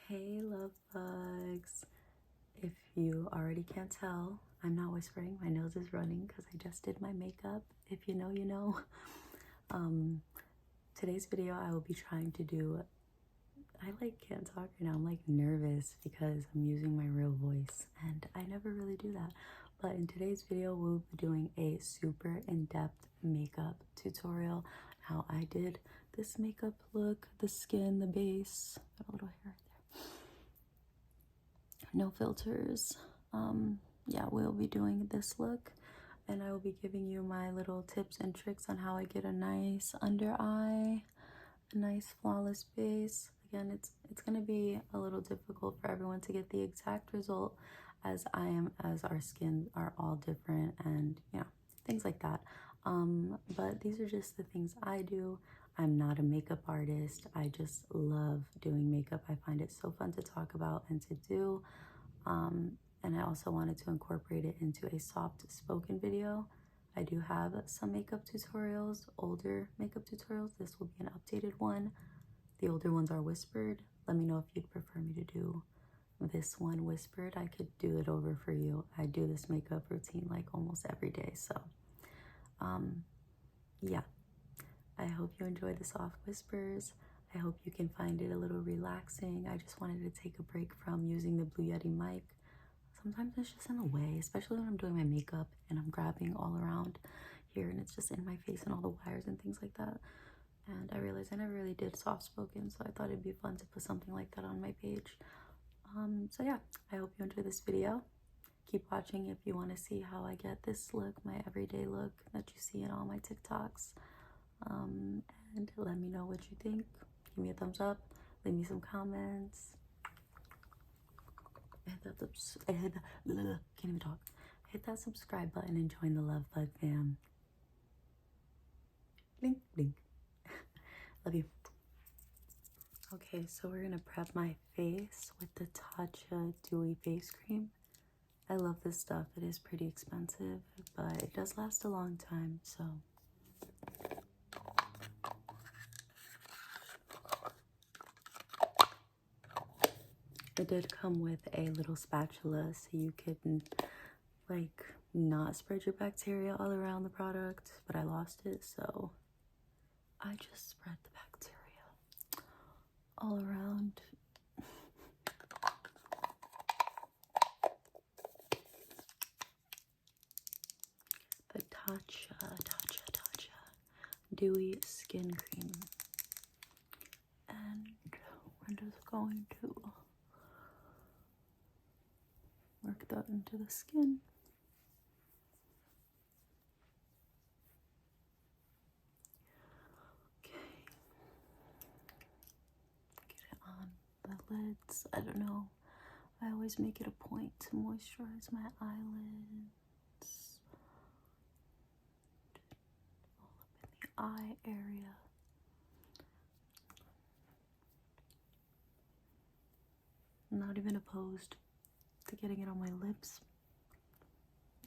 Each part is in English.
Hey love bugs. If you already can't tell, I'm not whispering. My nose is running because I just did my makeup. If you know, you know. Um, Today's video I will be trying to do, I can't talk right now. I'm nervous because I'm using my real voice and I never really do that. But in today's video, we'll be doing a super in-depth makeup tutorial. How I did this makeup look, the skin, the base, got a little hair right there. No filters. Yeah, we'll be doing this look and I will be giving you my little tips and tricks on how I get a nice under eye, a nice flawless base. Again, it's gonna be a little difficult for everyone to get the exact result as our skins are all different and things like that. But these are just the things I do. I'm not a makeup artist. I just love doing makeup. I find it so fun to talk about and to do. And I also wanted to incorporate it into a soft spoken video. I do have some makeup tutorials, older makeup tutorials. This will be an updated one. The older ones are whispered. Let me know if you'd prefer me to do this one whispered. I could do it over for you. I do this makeup routine like almost every day. So, yeah. I hope you enjoy the soft whispers. I hope you can find it a little relaxing. I just wanted to take a break from using the Blue Yeti mic. Sometimes it's just in the way, especially when I'm doing my makeup and I'm grabbing all around here and it's just in my face and all the wires and things like that. And I realized I never really did soft spoken, so I thought it'd be fun to put something like that on my page. So yeah, I hope you enjoy this video. Keep watching if you want to see how I get this look, my everyday look that you see in all my TikToks. And let me know what you think. Give me a thumbs up, leave me some comments. Can't even talk. Hit that subscribe button and join the Love Bug fam. Blink, blink. Love you. Okay, so we're gonna prep my face with the Tatcha Dewy Face Cream. I love this stuff. It is pretty expensive, but it does last a long time, so. It did come with a little spatula so you could not spread your bacteria all around the product, but I lost it, so I just spread the bacteria all around. The Tatcha Dewy Skin Cream. And we're just going to work that into the skin. Okay. Get it on the lids. I don't know. I always make it a point to moisturize my eyelids. All up in the eye area. I'm not even opposed to getting it on my lips.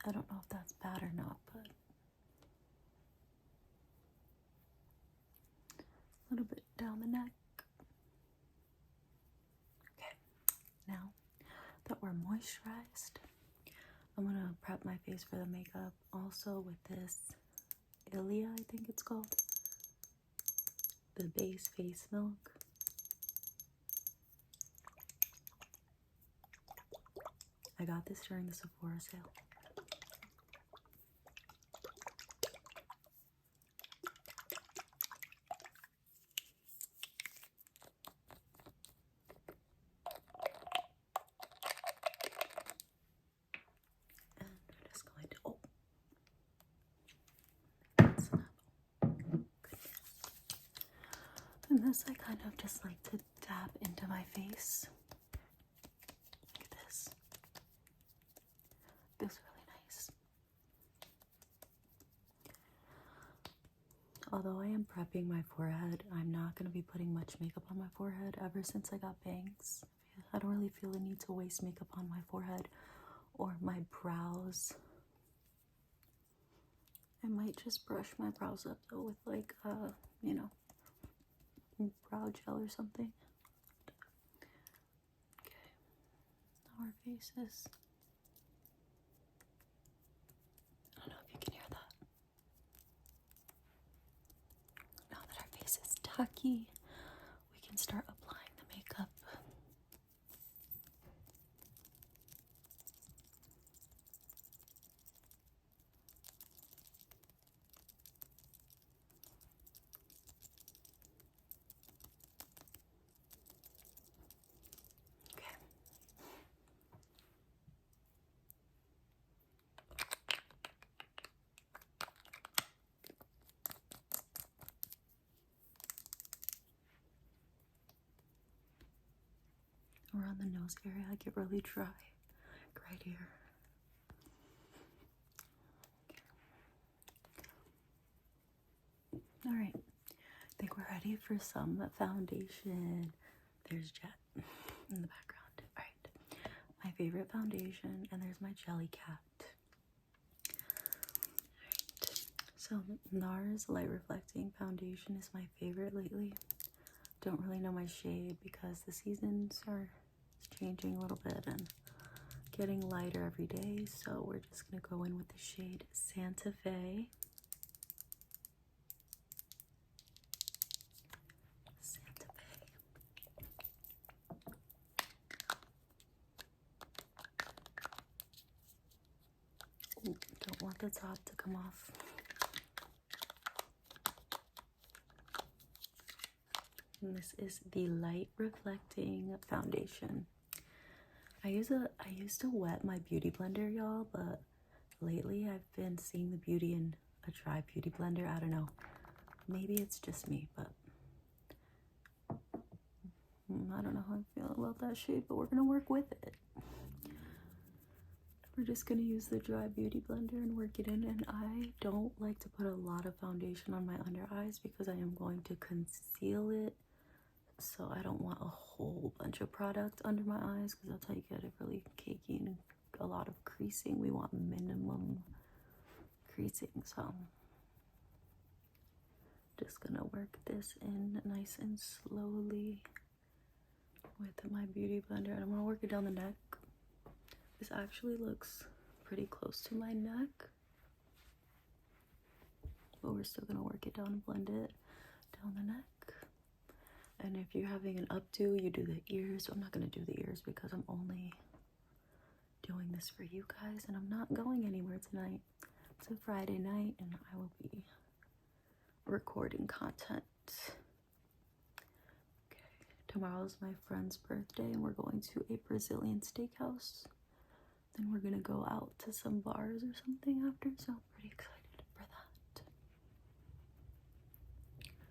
I don't know if that's bad or not, but a little bit down the neck. Okay, now that we're moisturized, I'm gonna prep my face for the makeup also with this Ilia, I think it's called, the base face milk. I got this during the Sephora sale. And we're just going to, oh, and this I kind of just like to dab into my face. Look at this. Feels really nice. Although I am prepping my forehead, I'm not going to be putting much makeup on my forehead ever since I got bangs. I don't really feel the need to waste makeup on my forehead or my brows. I might just brush my brows up though with brow gel or something. faces. I don't know if you can hear that. Now that our face is tucky, we can start applying the makeup. Okay. Around the nose area, I get really dry. Right here. All right, I think we're ready for some foundation. There's Jet in the background. All right, my favorite foundation, and there's my jelly cat. All right, so NARS Light Reflecting Foundation is my favorite lately. Don't really know my shade because the seasons are changing a little bit and getting lighter every day, so we're just gonna go in with the shade Santa Fe. Santa Fe. Ooh, don't want the top to come off. And this is the Light Reflecting Foundation. I used to wet my beauty blender, y'all, but lately I've been seeing the beauty in a dry beauty blender. I don't know. Maybe it's just me, but I don't know how I feel about that shade, but we're gonna work with it. We're just gonna use the dry beauty blender and work it in. And I don't like to put a lot of foundation on my under eyes because I am going to conceal it. So I don't want a whole bunch of product under my eyes because that's how you get it really cakey and a lot of creasing. We want minimum creasing. So just gonna work this in nice and slowly with my beauty blender, and I'm gonna work it down the neck. This actually looks pretty close to my neck, but we're still gonna work it down and blend it down the neck. And if you're having an updo, you do the ears. I'm not gonna do the ears because I'm only doing this for you guys, and I'm not going anywhere tonight. It's a Friday night, and I will be recording content. Okay, tomorrow's my friend's birthday, and we're going to a Brazilian steakhouse. Then we're gonna go out to some bars or something after, so I'm pretty excited for that.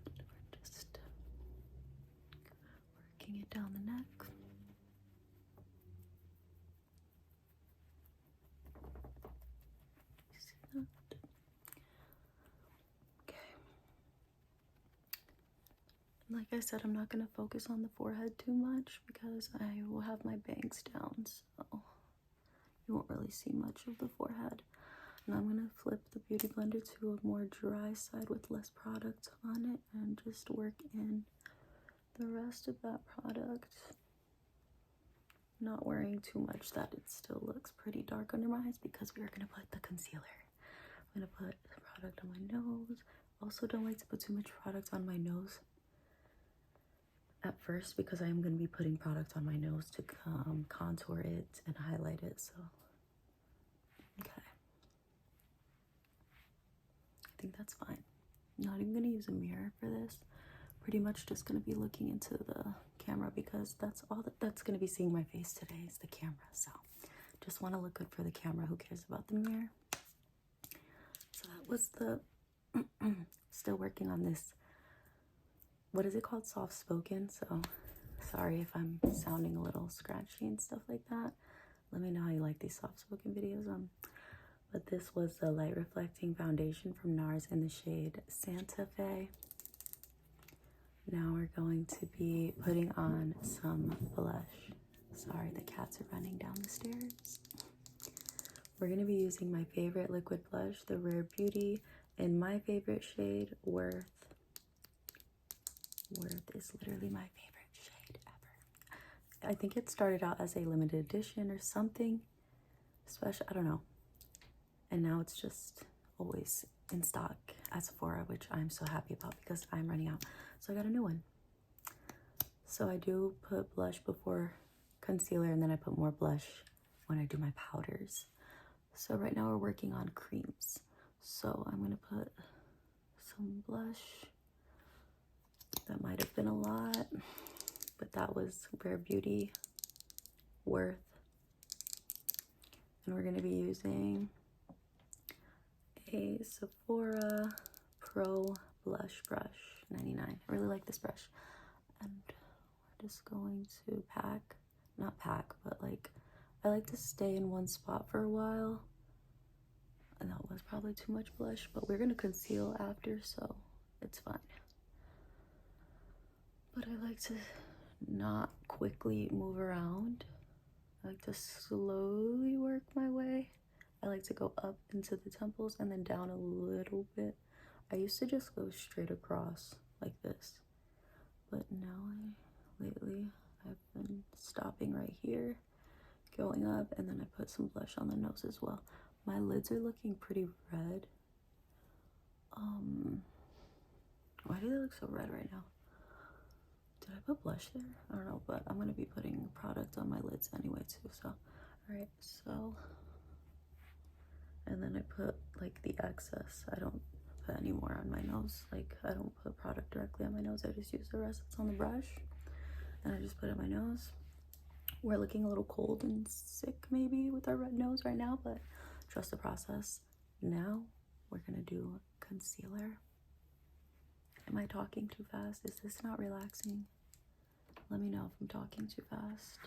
We're just working it down the neck. You see that? Okay. Like I said, I'm not gonna focus on the forehead too much because I will have my bangs down, so you won't really see much of the forehead. And I'm gonna flip the beauty blender to a more dry side with less product on it and just work in the rest of that product. Not worrying too much that it still looks pretty dark under my eyes because we are gonna put the concealer. I'm gonna put the product on my nose. Also don't like to put too much product on my nose at first because I am going to be putting product on my nose to contour it and highlight it. So okay, I think that's fine. Not even going to use a mirror for this. Pretty much just going to be looking into the camera because that's all that's going to be seeing my face today is the camera. So just want to look good for the camera. Who cares about the mirror? So that was the still working on this. What is it called? Soft spoken. So sorry if I'm sounding a little scratchy and stuff like that. Let me know how you like these soft spoken videos. But this was the Light Reflecting Foundation from NARS in the shade Santa Fe. Now we're going to be putting on some blush. Sorry, the cats are running down the stairs. We're going to be using my favorite liquid blush, the Rare Beauty, in my favorite shade, Worth. Worth is literally my favorite shade ever. I think it started out as a limited edition or something special, I don't know. And now it's just always in stock at Sephora, which I'm so happy about because I'm running out. So I got a new one. So I do put blush before concealer, and then I put more blush when I do my powders. So right now we're working on creams. So I'm gonna put some blush. That might have been a lot, but that was Rare Beauty worth. And we're gonna be using a Sephora Pro Blush Brush, 99. I really like this brush. And we're just going to not pack, but like, I like to stay in one spot for a while. And that was probably too much blush, but we're gonna conceal after, so it's fine. But I like to not quickly move around. I like to slowly work my way. I like to go up into the temples and then down a little bit. I used to just go straight across like this, but now lately I've been stopping right here, going up, and then I put some blush on the nose as well. My lids are looking pretty red. Why do they look so red right now? Did I put blush there? I don't know, but I'm gonna be putting product on my lids anyway too, so. All right, so, and then I put like the excess. I don't put any more on my nose. Like, I don't put product directly on my nose. I just use the rest that's on the brush, and I just put it on my nose. We're looking a little cold and sick maybe with our red nose right now, but trust the process. Now we're gonna do concealer. Am I talking too fast? Is this not relaxing? Let me know if I'm talking too fast.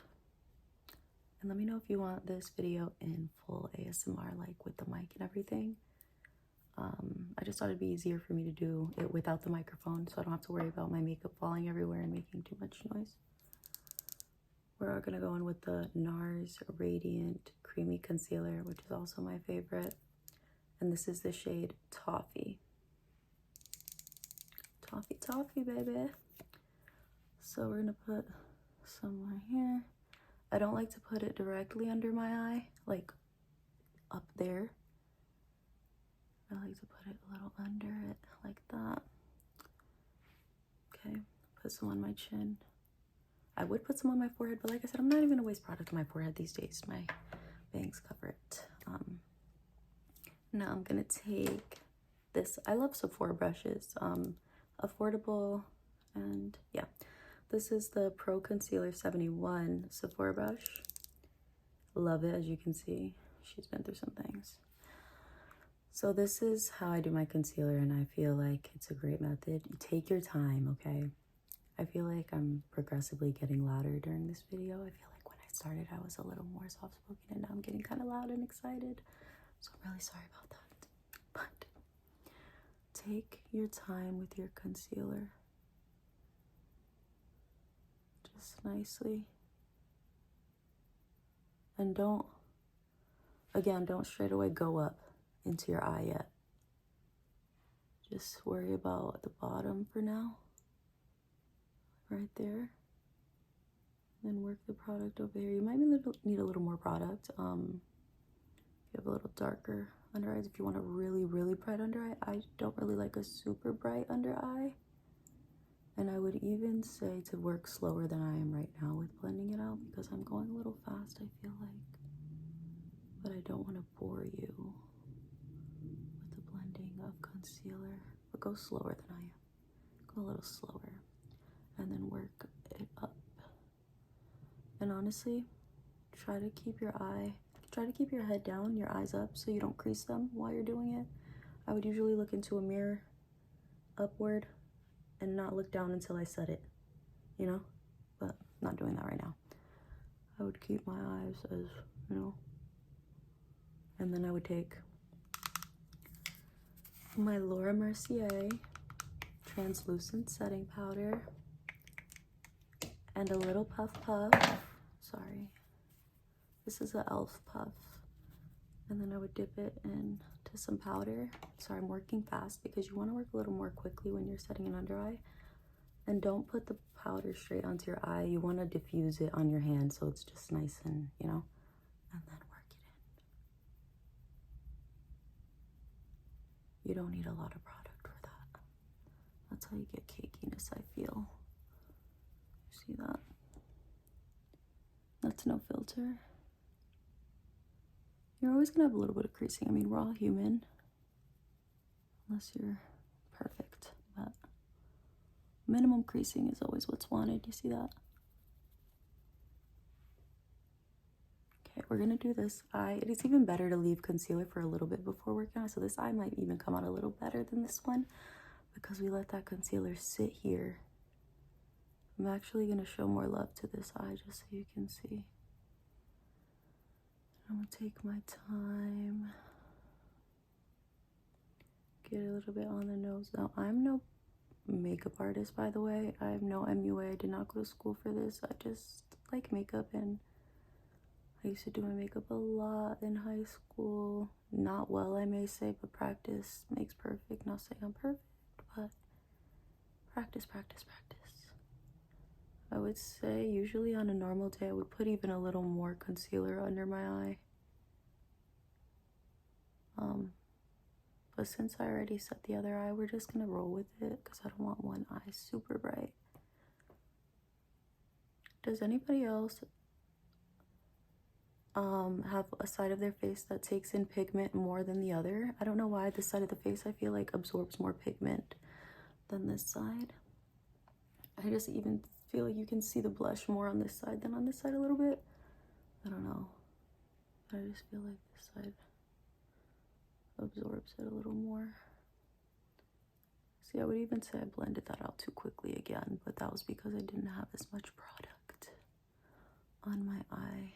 And let me know if you want this video in full ASMR, like with the mic and everything. I just thought it'd be easier for me to do it without the microphone, so I don't have to worry about my makeup falling everywhere and making too much noise. We're gonna go in with the NARS Radiant Creamy Concealer, which is also my favorite. And this is the shade Toffee. Toffee, toffee, baby. So we're gonna put some right here. I don't like to put it directly under my eye, like up there. I like to put it a little under it, like that. Okay, put some on my chin. I would put some on my forehead, but like I said, I'm not even gonna waste product on my forehead these days. My bangs cover it. Now I'm gonna take this. I love Sephora brushes. Affordable, and yeah. This is the Pro Concealer 71 Sephora brush. Love it, as you can see. She's been through some things. So this is how I do my concealer, and I feel like it's a great method. You take your time, okay? I feel like I'm progressively getting louder during this video. I feel like when I started, I was a little more soft-spoken, and now I'm getting kind of loud and excited. So I'm really sorry about that. But take your time with your concealer. Just nicely. And don't straight away go up into your eye yet. Just worry about the bottom for now. Right there. Then work the product over here. You might need a little more product. You have a little darker under eyes if you want a really, really bright under eye. I don't really like a super bright under eye. And I would even say to work slower than I am right now with blending it out, because I'm going a little fast, I feel like. But I don't want to bore you with the blending of concealer. But go slower than I am. Go a little slower. And then work it up. And honestly, try to keep your head down, your eyes up, so you don't crease them while you're doing it. I would usually look into a mirror upward and not look down until I set it, you know? But I'm not doing that right now. I would keep my eyes as, you know. And then I would take my Laura Mercier translucent setting powder and a little puff. Sorry. This is an e.l.f. puff. And then I would dip it into some powder. Sorry, I'm working fast because you want to work a little more quickly when you're setting an under eye. And don't put the powder straight onto your eye. You want to diffuse it on your hand so it's just nice and, you know, and then work it in. You don't need a lot of product for that. That's how you get cakiness, I feel. See that? That's no filter. You're always gonna have a little bit of creasing. I mean, we're all human. Unless you're perfect, but minimum creasing is always what's wanted. You see that? Okay, we're gonna do this eye. It is even better to leave concealer for a little bit before working on it. So this eye might even come out a little better than this one because we let that concealer sit here. I'm actually gonna show more love to this eye just so you can see. I'm gonna take my time. Get a little bit on the nose. Now, I'm no makeup artist, by the way. I have no MUA. I did not go to school for this. I just like makeup, and I used to do my makeup a lot in high school. Not well, I may say, but practice makes perfect. Not saying I'm perfect, but practice, practice, practice. I would say usually on a normal day, I would put even a little more concealer under my eye. But since I already set the other eye, we're just gonna roll with it because I don't want one eye super bright. Does anybody else have a side of their face that takes in pigment more than the other? I don't know why this side of the face I feel like absorbs more pigment than this side. I just even feel like you can see the blush more on this side than on this side a little bit. I don't know. I just feel like this side absorbs it a little more. See, I would even say I blended that out too quickly again, but that was because I didn't have as much product on my eye.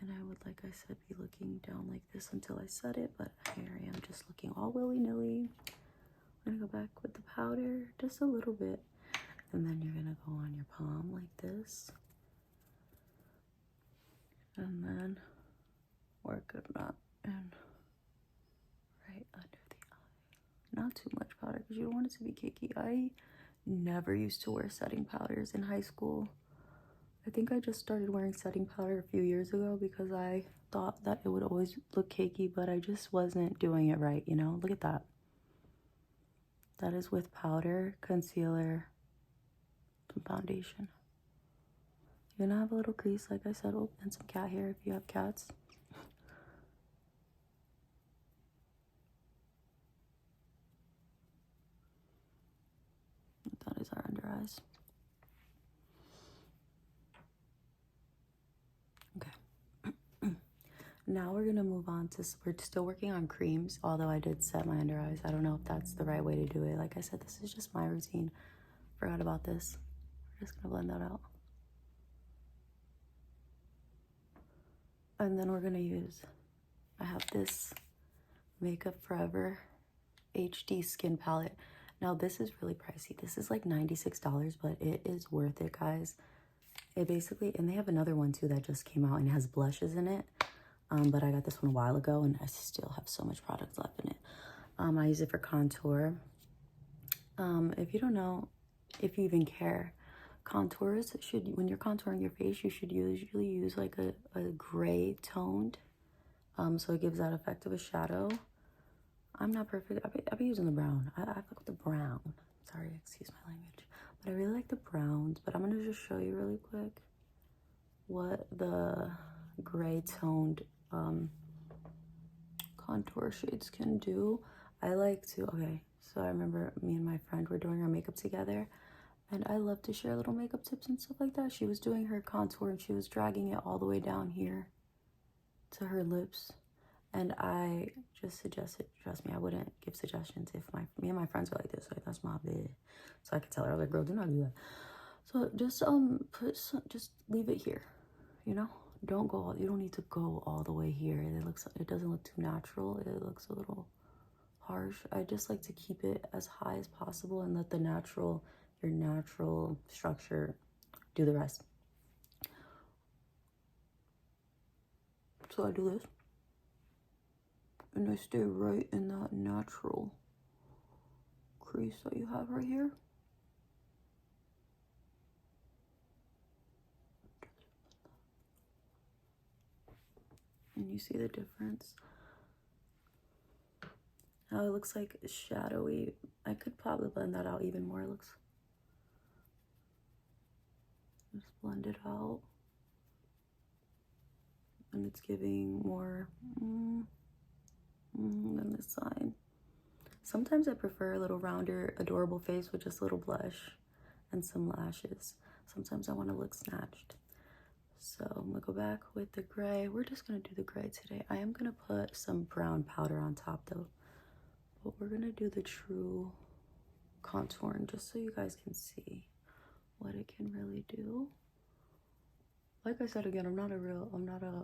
And I would, like I said, be looking down like this until I set it, but here I am just looking all willy-nilly. I'm gonna go back with the powder just a little bit, and then you're gonna go on your palm like this, and then work it up and right under the eye. Not too much powder because you don't want it to be cakey. I never used to wear setting powders in high school. I think I just started wearing setting powder a few years ago because I thought that it would always look cakey, but I just wasn't doing it right, you know? Look at that. That is with powder, concealer, some foundation. You're gonna have a little crease, like I said, oh, and some cat hair if you have cats. That is our under eyes. Okay. Now we're gonna move on to, we're still working on creams, although I did set my under eyes. I don't know if that's the right way to do it. Like I said, this is just my routine. Forgot about this. We're just gonna blend that out. And then we're gonna use, I have this Makeup Forever HD Skin Palette. Now this is really pricey. This is like $96, but it is worth it, guys. It basically, and they have another one too that just came out and it has blushes in it. But I got this one a while ago and I still have so much product left in it. I use it for contour. If you don't know, if you even care, contours should, when you're contouring your face, you should usually use like a gray toned, so it gives that effect of a shadow. I'm not perfect. I'll be using the brown. I fuck with the brown. Sorry, excuse my language. But I really like the browns. But I'm gonna just show you really quick what the gray toned contour shades can do. I like to, okay, so I remember me and my friend were doing our makeup together, and I love to share little makeup tips and stuff like that. She was doing her contour and she was dragging it all the way down here to her lips. And I just suggested, trust me, I wouldn't give suggestions if me and my friends were like this, like that's my bed. So I could tell her, I was like, girl, do not do that. So just just leave it here, you know? Don't go, you don't need to go all the way here. It doesn't look too natural. It looks a little harsh. I just like to keep it as high as possible and let your natural structure do the rest. So I do this. And I stay right in that natural crease that you have right here. And you see the difference? How it looks like shadowy. I could probably blend that out even more. It looks, just blend it out. And it's giving more than this side. Sometimes I prefer a little rounder, adorable face with just a little blush and some lashes. Sometimes I want to look snatched. So I'm gonna go back with the gray. We're just gonna do the gray today. I am gonna put some brown powder on top though. But we're gonna do the true contouring just so you guys can see what it can really do. Like I said again, I'm not a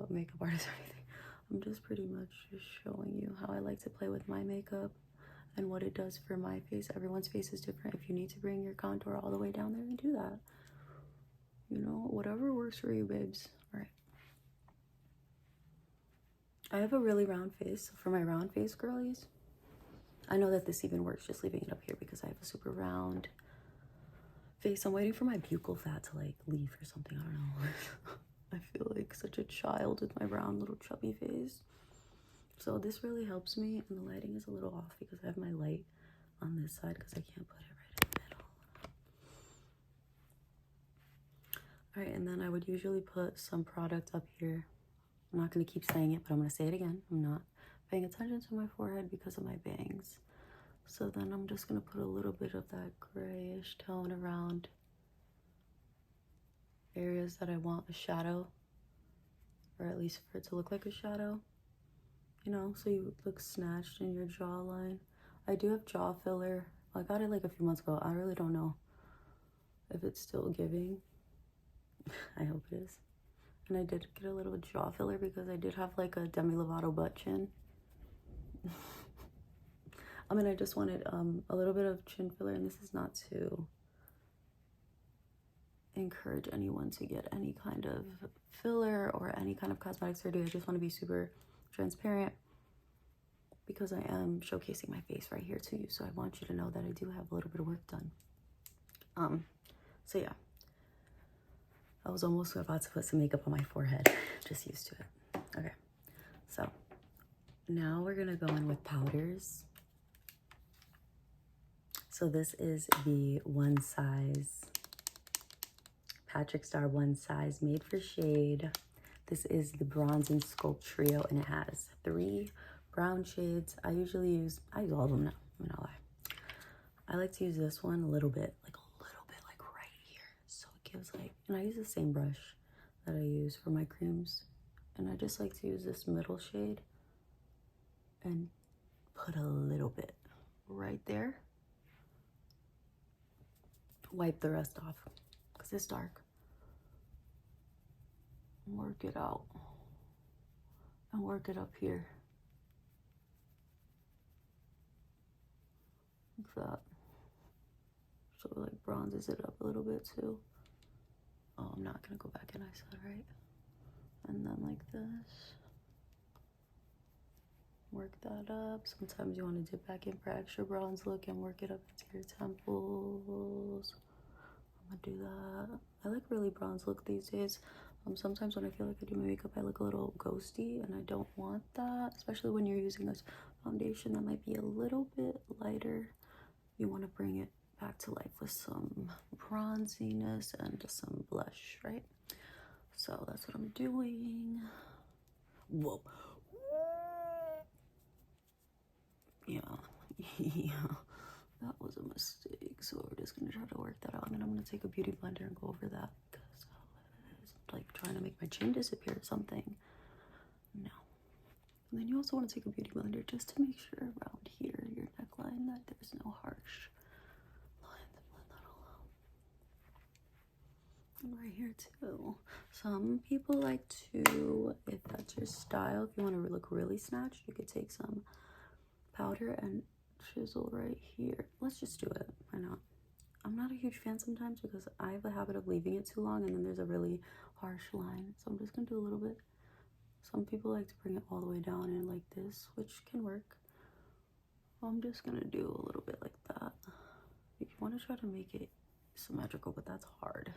makeup artist or anything. I'm just pretty much just showing you how I like to play with my makeup and what it does for my face. Everyone's face is different. If you need to bring your contour all the way down there, then do that. You know, whatever works for you, babes. All right. I have a really round face. So for my round face girlies, I know that this even works just leaving it up here because I have a super round face. I'm waiting for my buccal fat to like leave or something. I don't know. I feel like such a child with my round little chubby face. So this really helps me, and the lighting is a little off because I have my light on this side because I can't put it right in the middle. All right, and then I would usually put some product up here. I'm not going to keep saying it, but I'm going to say it again. I'm not paying attention to my forehead because of my bangs. So then I'm just going to put a little bit of that grayish tone around areas that I want a shadow, or at least for it to look like a shadow, you know, so you look snatched in your jawline. I do have jaw filler. I got it like a few months ago. I really don't know if it's still giving. I hope it is. And I did get a little jaw filler because I did have like a Demi Lovato butt chin. I mean, I just wanted a little bit of chin filler, and this is not to encourage anyone to get any kind of filler or any kind of cosmetic surgery. I just want to be super transparent because I am showcasing my face right here to you. So I want you to know that I do have a little bit of work done. So yeah, I was almost about to put some makeup on my forehead. Just used to it. Okay, so now we're gonna go in with powders. So this is the One Size Patrick Star One Size Made for Shade. This is the Bronze and Sculpt Trio, and it has 3 brown shades. I use all of them now, I'm not lie. I like to use this one a little bit, like right here. So it gives like, and I use the same brush that I use for my creams. And I just like to use this middle shade and put a little bit right there. Wipe the rest off because it's dark. Work it out and work it up here like that, so it like bronzes it up a little bit too. Oh, I'm not gonna go back in, I said, right? And then like this, work that up. Sometimes you want to dip back in for extra bronze look and work it up into your temples. I'm gonna do that. I like really bronze look these days. Sometimes when I feel like I do my makeup, I look a little ghosty, and I don't want that, especially when you're using this foundation that might be a little bit lighter. You want to bring it back to life with some bronziness and some blush, right? So that's what I'm doing. Whoa. Yeah. Yeah. That was a mistake. So we're just going to try to work that out. And then I'm going to take a beauty blender and go over that because it's like trying to make my chin disappear or something. No. And then you also want to take a beauty blender just to make sure around here, your neckline, that there's no harsh lines. Blend that all out. And right here too. Some people like to, if that's your style, if you want to look really snatched, you could take some powder and chisel right here. Let's just do it. Why not? I'm not a huge fan sometimes because I have a habit of leaving it too long and then there's a really harsh line. So I'm just gonna do a little bit. Some people like to bring it all the way down in like this, which can work. I'm just gonna do a little bit like that. If you want to try to make it symmetrical, but that's hard.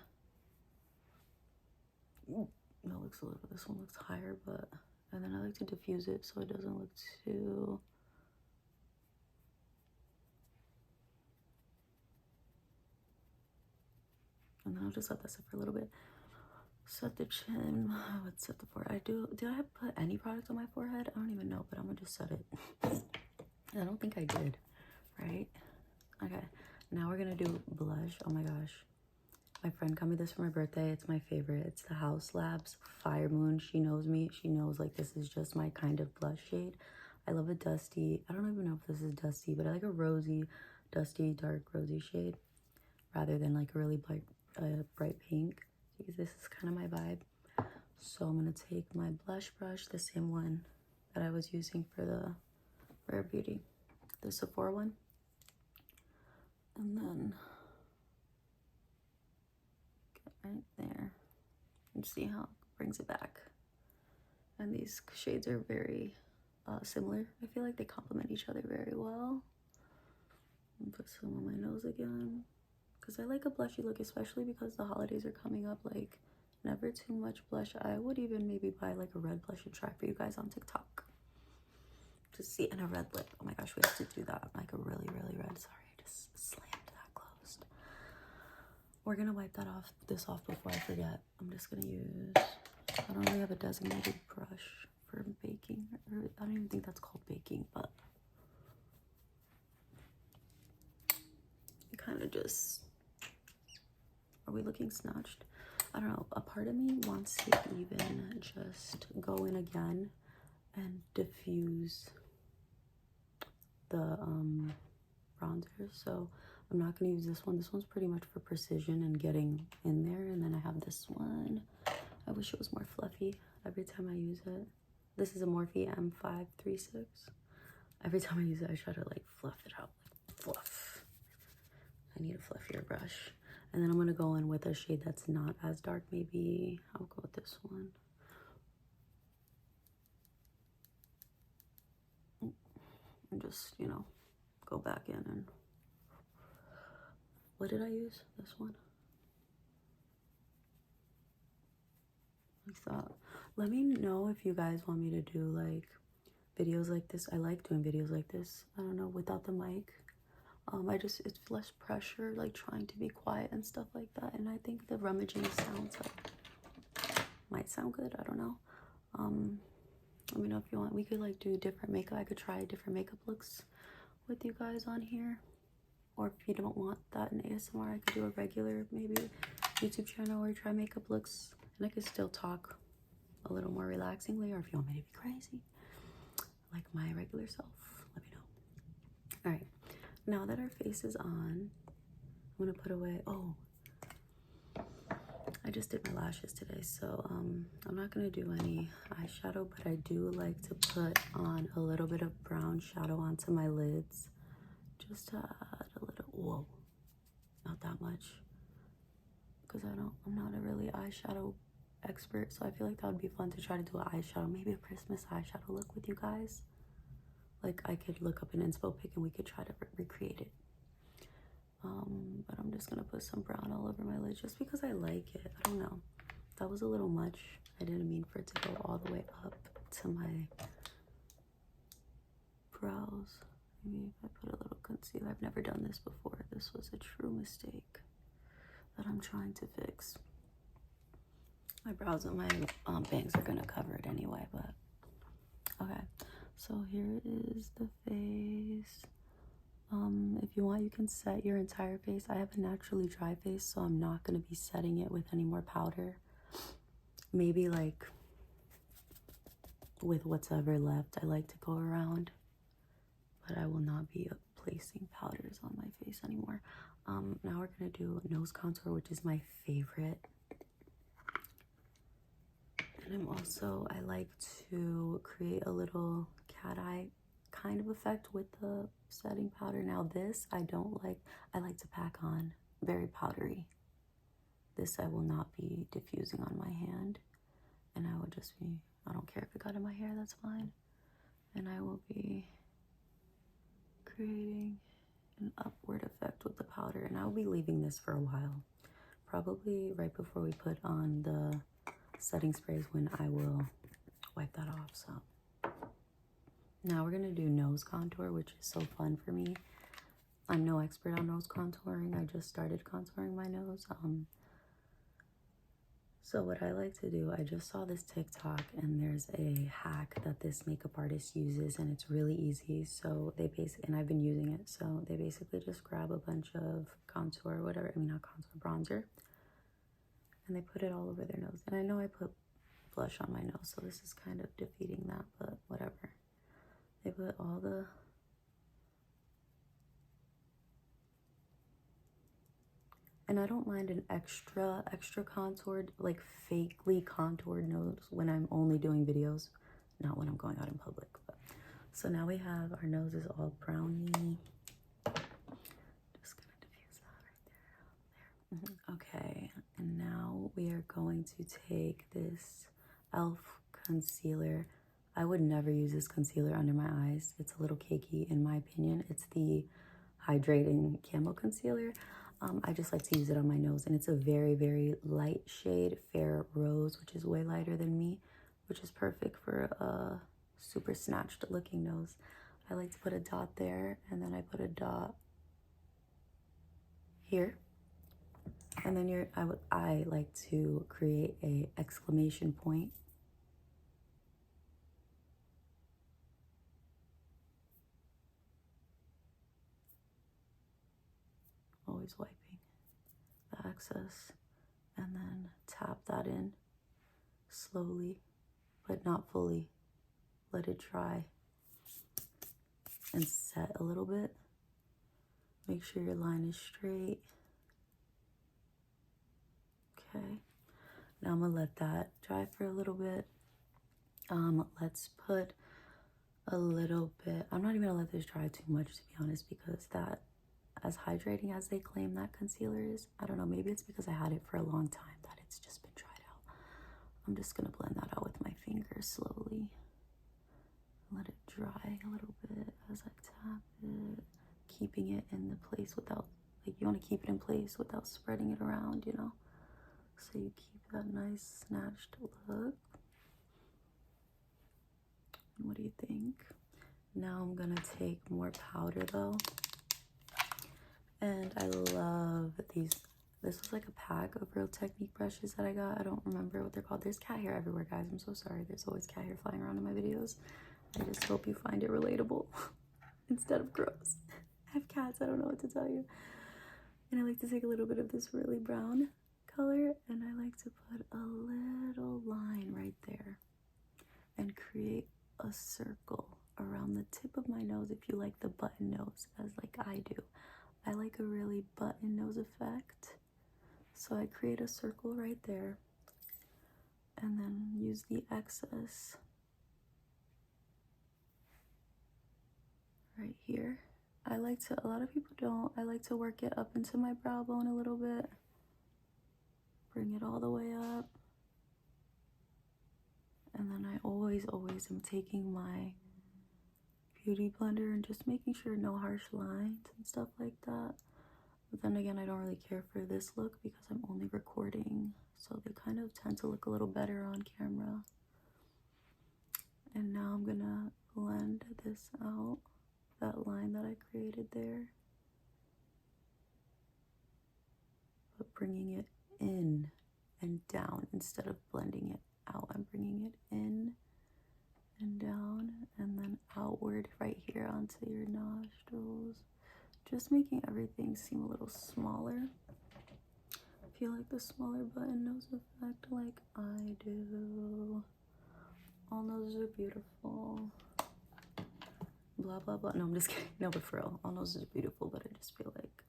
Ooh, that looks a little, this one looks higher, but And then I like to diffuse it so it doesn't look too... And then I'll just let that sit for a little bit. Set the chin. I would set the forehead. Did I put any product on my forehead? I don't even know, but I'm gonna just set it. I don't think I did, right? Okay, now we're gonna do blush. Oh my gosh. My friend got me this for my birthday. It's my favorite. It's the House Labs Fire Moon. She knows me. She knows like this is just my kind of blush shade. I love a dusty, I don't even know if this is dusty, but I like a rosy, dusty, dark rosy shade rather than like a really bright pink, because this is kind of my vibe. So I'm gonna take my blush brush, the same one that I was using for the Rare Beauty, the Sephora one, and then get right there and see how it brings it back. And these shades are very similar. I feel like they complement each other very well. And put some on my nose again, because I like a blushy look, especially because the holidays are coming up. Like, never too much blush. I would even maybe buy like a red blush and try for you guys on TikTok to see. And a red lip. Oh my gosh, we have to do that. Like a really, really red. Sorry, I just slammed that closed. We're gonna wipe this off before I forget. I'm just gonna use, I don't really have a designated brush for baking. Or I don't even think that's called baking, but kind of just, are we looking snatched? I don't know. A part of me wants to even just go in again and diffuse the bronzer. So I'm not going to use this one. This one's pretty much for precision and getting in there. And then I have this one. I wish it was more fluffy every time I use it. This is a Morphe M536. Every time I use it, I try to like fluff it out. Like fluff. I need a fluffier brush. And then I'm going to go in with a shade that's not as dark. Maybe I'll go with this one. And just, you know, go back in and... What did I use? This one? Like that. Let me know if you guys want me to do like videos like this. I like doing videos like this. I don't know, without the mic. It's less pressure, like trying to be quiet and stuff like that. And I think the rummaging sounds like might sound good. I don't know. Let me know if you want. We could like do different makeup. I could try different makeup looks with you guys on here. Or if you don't want that in ASMR, I could do a regular maybe YouTube channel where I try makeup looks. And I could still talk a little more relaxingly. Or if you want me to be crazy, like my regular self, let me know. All right. Now that our face is on, I'm gonna put away, oh, I just did my lashes today, so I'm not gonna do any eyeshadow, but I do like to put on a little bit of brown shadow onto my lids, just to add a little, whoa, not that much, because I'm not a really eyeshadow expert, so I feel like that would be fun to try to do an eyeshadow, maybe a Christmas eyeshadow look with you guys. Like, I could look up an inspo pic and we could try to recreate it. But I'm just gonna put some brown all over my lids just because I like it. I don't know. That was a little much. I didn't mean for it to go all the way up to my brows. Maybe if I put a little concealer. I've never done this before. This was a true mistake that I'm trying to fix. My brows and my bangs are gonna cover it anyway, but okay. So here is the face. If you want, you can set your entire face. I have a naturally dry face, so I'm not going to be setting it with any more powder. Maybe like with what's ever left, I like to go around, but I will not be placing powders on my face anymore. Now we're going to do nose contour, which is my favorite. And I like to create a little cat eye kind of effect with the setting powder. Now this I don't like. I like to pack on very powdery. This I will not be diffusing on my hand, and I will just be, I don't care if it got in my hair, that's fine. And I will be creating an upward effect with the powder, and I'll be leaving this for a while, probably right before we put on the setting sprays, when I will wipe that off. So now we're gonna do nose contour, which is so fun for me. I'm no expert on nose contouring. I just started contouring my nose. So what I like to do, I just saw this TikTok and there's a hack that this makeup artist uses and it's really easy. So they basically, and I've been using it. So they basically just grab a bunch of contour, whatever, I mean not contour, bronzer, and they put it all over their nose. And I know I put blush on my nose, so this is kind of defeating that, but whatever. They put all the and I don't mind an extra contoured, like fakely contoured nose when I'm only doing videos, not when I'm going out in public. But. So now we have our noses all browny. Just gonna diffuse that right there. Okay, and now we are going to take this e.l.f. concealer. I would never use this concealer under my eyes. It's a little cakey in my opinion. It's the hydrating camo concealer. I just like to use it on my nose, and it's a very, very light shade, Fair Rose, which is way lighter than me, which is perfect for a super snatched looking nose. I like to put a dot there, and then I put a dot here, and then I like to create a exclamation point. Always wiping the excess, and then tap that in slowly, but not fully. Let it dry and set a little bit. Make sure your line is straight. Okay, now I'm gonna let that dry for a little bit. Let's put a little bit, I'm not even gonna let this dry too much, to be honest, because that, as hydrating as they claim that concealer is, I don't know, maybe it's because I had it for a long time that it's just been dried out. I'm just gonna blend that out with my fingers slowly. Let it dry a little bit as I tap it, keeping it in the place without, like, you want to keep it in place without spreading it around, you know, so you keep that nice snatched look. What do you think? Now I'm gonna take more powder though, and I love these. This was like a pack of Real Technique brushes that I got. I don't remember what they're called. There's cat hair everywhere, guys. I'm so sorry. There's always cat hair flying around in my videos. I just hope you find it relatable instead of gross. I have cats, I don't know what to tell you. And I like to take a little bit of this really brown color, and I like to put a little line right there and create a circle around the tip of my nose if you like the button nose, as like I do. I like a really button nose effect. So I create a circle right there and then use the excess right here. I like to, a lot of people don't, I like to work it up into my brow bone a little bit. Bring it all the way up. And then I always am taking my beauty blender and just making sure no harsh lines and stuff like that. But then again, I don't really care for this look because I'm only recording, so they kind of tend to look a little better on camera. And now I'm gonna blend this out, that line that I created there, but bringing it in and down instead of blending it out. I'm bringing it in and down and then outward right here onto your nostrils, just making everything seem a little smaller. If you like the smaller button nose effect like I do. All noses are beautiful. Blah, blah, blah. No, I'm just kidding. No, but for real, all noses are beautiful, but I just feel like,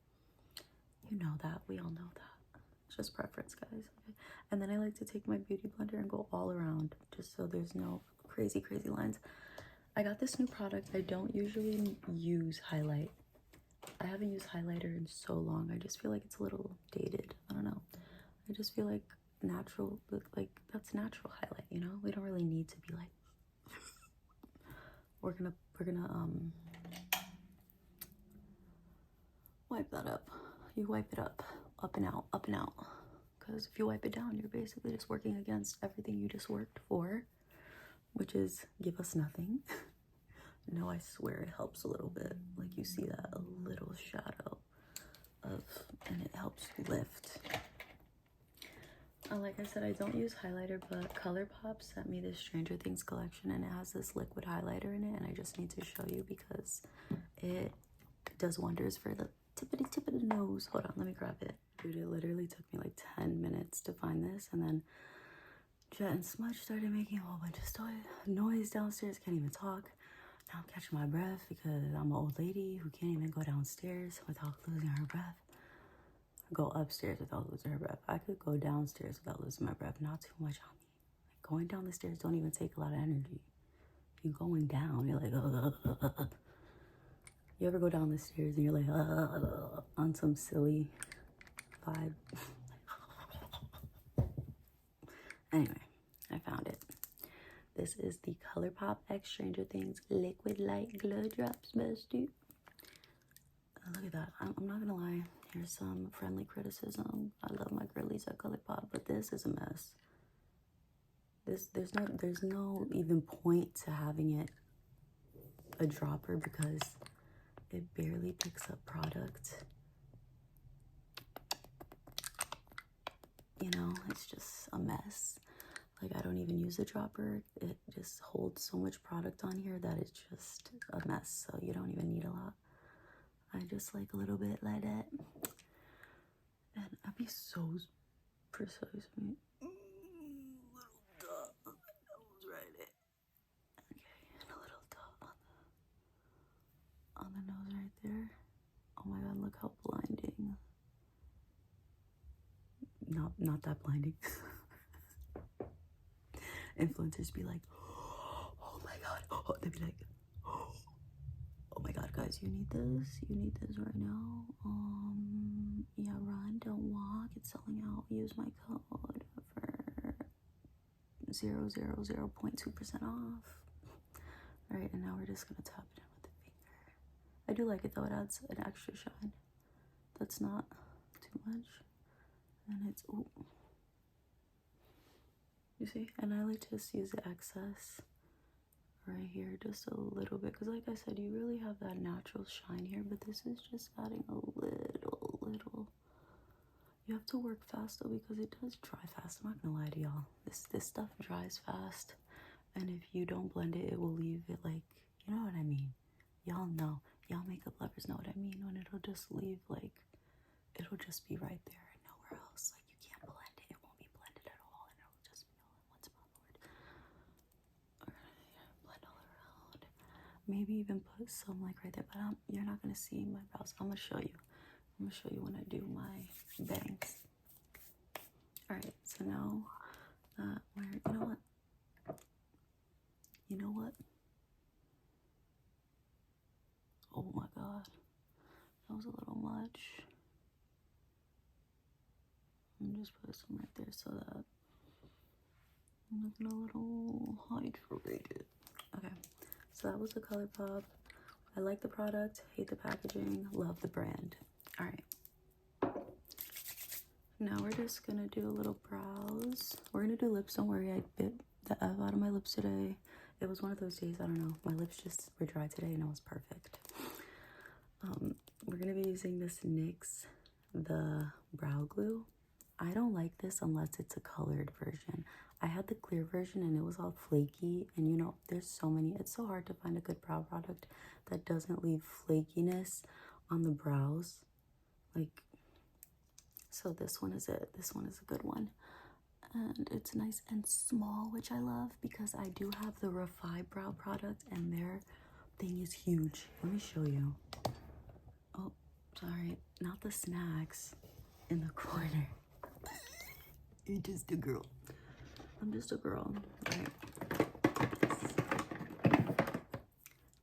you know that. We all know that. It's just preference, guys. Okay. And then I like to take my beauty blender and go all around, just so there's no crazy lines. I got this new product. I don't usually use highlight. I haven't used highlighter in so long. I just feel like it's a little dated. I don't know. I just feel like natural, like that's natural highlight, you know? We don't really need to be like, we're gonna wipe that up. You wipe it up and out, up and out. Because if you wipe it down, you're basically just working against everything you just worked for. which is give us nothing. No, I swear it helps a little bit. Like you see that a little shadow of, and it helps lift. Like I said, I don't use highlighter, but ColourPop sent me this Stranger Things collection, and it has this liquid highlighter in it, and I just need to show you because it does wonders for the tippity tip of the nose. Hold on, let me grab it. Dude, it literally took me like 10 minutes to find this, and then Jet and Smudge started making a whole bunch of noise downstairs. Can't even talk. Now I'm catching my breath because I'm an old lady who can't even go downstairs without losing her breath. Go upstairs without losing her breath. I could go downstairs without losing my breath. Not too much on me. Like going down the stairs don't even take a lot of energy. You going down, you're like, You ever go down the stairs and you're like, on some silly vibe? Anyway, I found it. This is the ColourPop X Stranger Things Liquid Light Glow Drops, bestie. Look at that. I'm not gonna lie. Here's some friendly criticism. I love my girlies at ColourPop, but this is a mess. There's no even point to having it a dropper because it barely picks up product. You know, it's just a mess. Like, I don't even use a dropper. It just holds so much product on here that it's just a mess. So you don't even need a lot. I just like a little bit like that. And I'd be so precise. Little dot on my nose right there. Okay, and a little dot on the nose right there. Oh my god, look how blinding. Not that blinding. Influencers be like, oh my god. Oh, they'd be like, oh my god, guys, you need this right now. Yeah, run, don't walk, it's selling out. Use my code for 0.2% off. All right, and now we're just gonna tap it in with the finger. I do like it though, it adds an extra shine. That's not too much. And it's, ooh. You see? And I like to just use the excess right here just a little bit, because like I said, you really have that natural shine here, but this is just adding a little. You have to work fast though, because it does dry fast. I'm not gonna lie to y'all, this stuff dries fast, and if you don't blend it, it will leave it like, you know what I mean. Y'all know, y'all makeup lovers know what I mean, when it'll just leave like, it'll just be right there and nowhere else. Like, you can't blend it, it won't be blended at all, and it'll just be all in one spot. Blend all around. Maybe even put some like right there, but you're not gonna see my brows. I'm gonna show you. I'm gonna show you when I do my bangs. All right, so now, you know what? Oh my god, that was a little much. I'm just put some right there so that I'm looking a little hydrated. Okay, so that was the ColourPop. I like the product, hate the packaging, love the brand. All right. Now we're just gonna do a little brows. We're gonna do lips. Don't worry, I bit the F out of my lips today. It was one of those days, I don't know. My lips just were dry today and it was perfect. We're gonna be using this NYX, the brow glue. I don't like this unless it's a colored version. I had the clear version and it was all flaky, and you know, there's so many. It's so hard to find a good brow product that doesn't leave flakiness on the brows. Like, so this one is it. This one is a good one. And it's nice and small, which I love because I do have the Refi brow product and their thing is huge. Let me show you. Oh, sorry, not the snacks in the corner. You're just a girl. I'm just a girl. All right.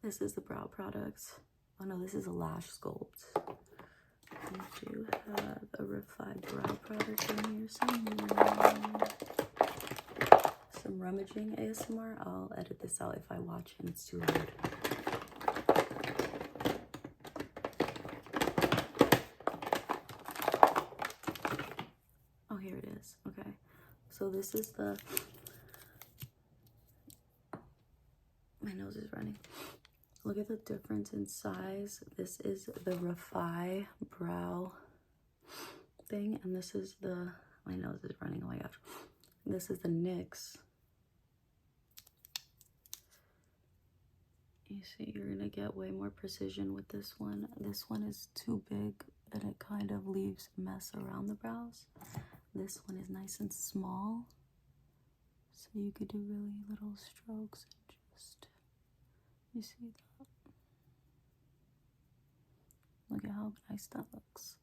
This is the brow products. Oh no, this is a lash sculpt. We do have a Refi brow product in here somewhere. Some rummaging ASMR. I'll edit this out if I watch and it's too loud. Oh, here it is. Okay. So this is the My nose is running. Look at the difference in size. This is the Refi brow thing, and this is the, my nose is running, oh my gosh. This is the NYX. You see, you're gonna get way more precision with this one. This one is too big and it kind of leaves mess around the brows. This one is nice and small, so you could do really little strokes and just, you see that? Look at how nice that looks.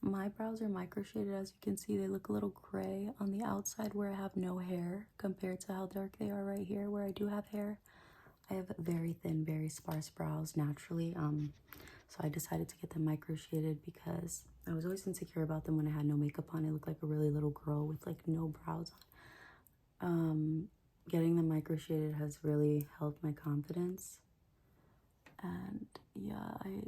My brows are micro shaded. As you can see, they look a little gray on the outside where I have no hair compared to how dark they are right here where I do have hair. I have very thin, very sparse brows naturally. So I decided to get them micro shaded because I was always insecure about them when I had no makeup on. I looked like a really little girl with like no brows on. Getting them micro shaded has really helped my confidence. And yeah, I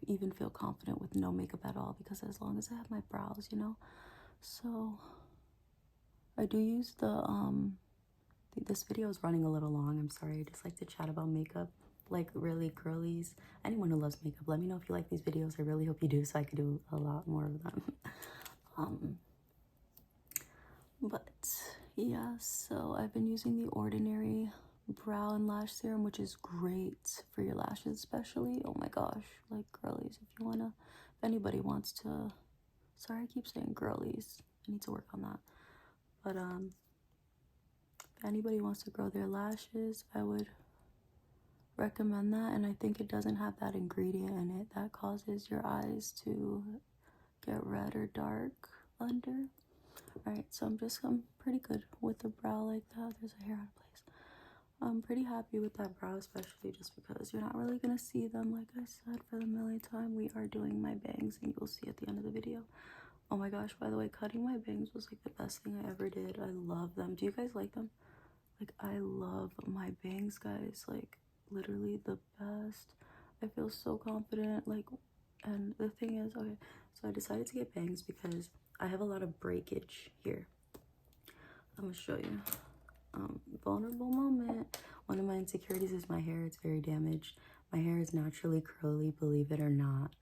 even feel confident with no makeup at all because as long as I have my brows, you know. So I do use the this video is running a little long. I'm sorry. I just like to chat about makeup, like really girlies. Anyone who loves makeup, let me know if you like these videos. I really hope you do, so I could do a lot more of them. But yeah, so I've been using the Ordinary brow and lash serum, which is great for your lashes especially. Oh my gosh, like girlies, if you wanna, if anybody wants to, sorry I keep saying girlies, I need to work on that. But if anybody wants to grow their lashes, I would recommend that. And I think it doesn't have that ingredient in it that causes your eyes to get red or dark under. Alright, so I'm pretty good with the brow like that. There's a hair out of place. I'm pretty happy with that brow, especially just because you're not really gonna see them. Like I said for the millionth time, we are doing my bangs and you'll see at the end of the video. Oh my gosh, by the way, cutting my bangs was like the best thing I ever did. I love them. Do you guys like them? Like, I love my bangs, guys. Like, literally the best. I feel so confident. Like, and the thing is, okay, so I decided to get bangs because I have a lot of breakage here. I'm gonna show you. Vulnerable moment. One of my insecurities is my hair. It's very damaged. My hair is naturally curly, believe it or not.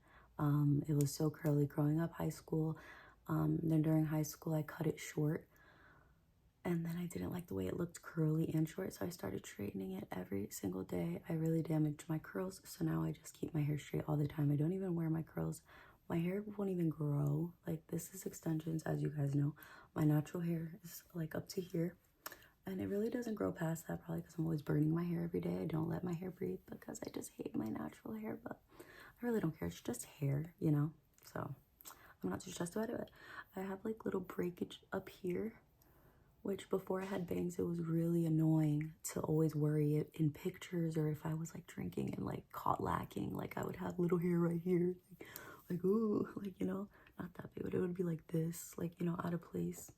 It was so curly growing up high school. Then during high school, I cut it short. And then I didn't like the way it looked curly and short, so I started straightening it every single day. I really damaged my curls, so now I just keep my hair straight all the time. I don't even wear my curls. My hair won't even grow. Like, this is extensions, as you guys know. My natural hair is like up to here. And it really doesn't grow past that, probably because I'm always burning my hair every day. I don't let my hair breathe because I just hate my natural hair, but I really don't care. It's just hair, you know? So I'm not too stressed about it. I have like little breakage up here, which before I had bangs, it was really annoying to always worry it in pictures, or if I was like drinking and like caught lacking, like I would have little hair right here, like ooh, like, you know, not that big, but it would be like this, like, you know, out of place.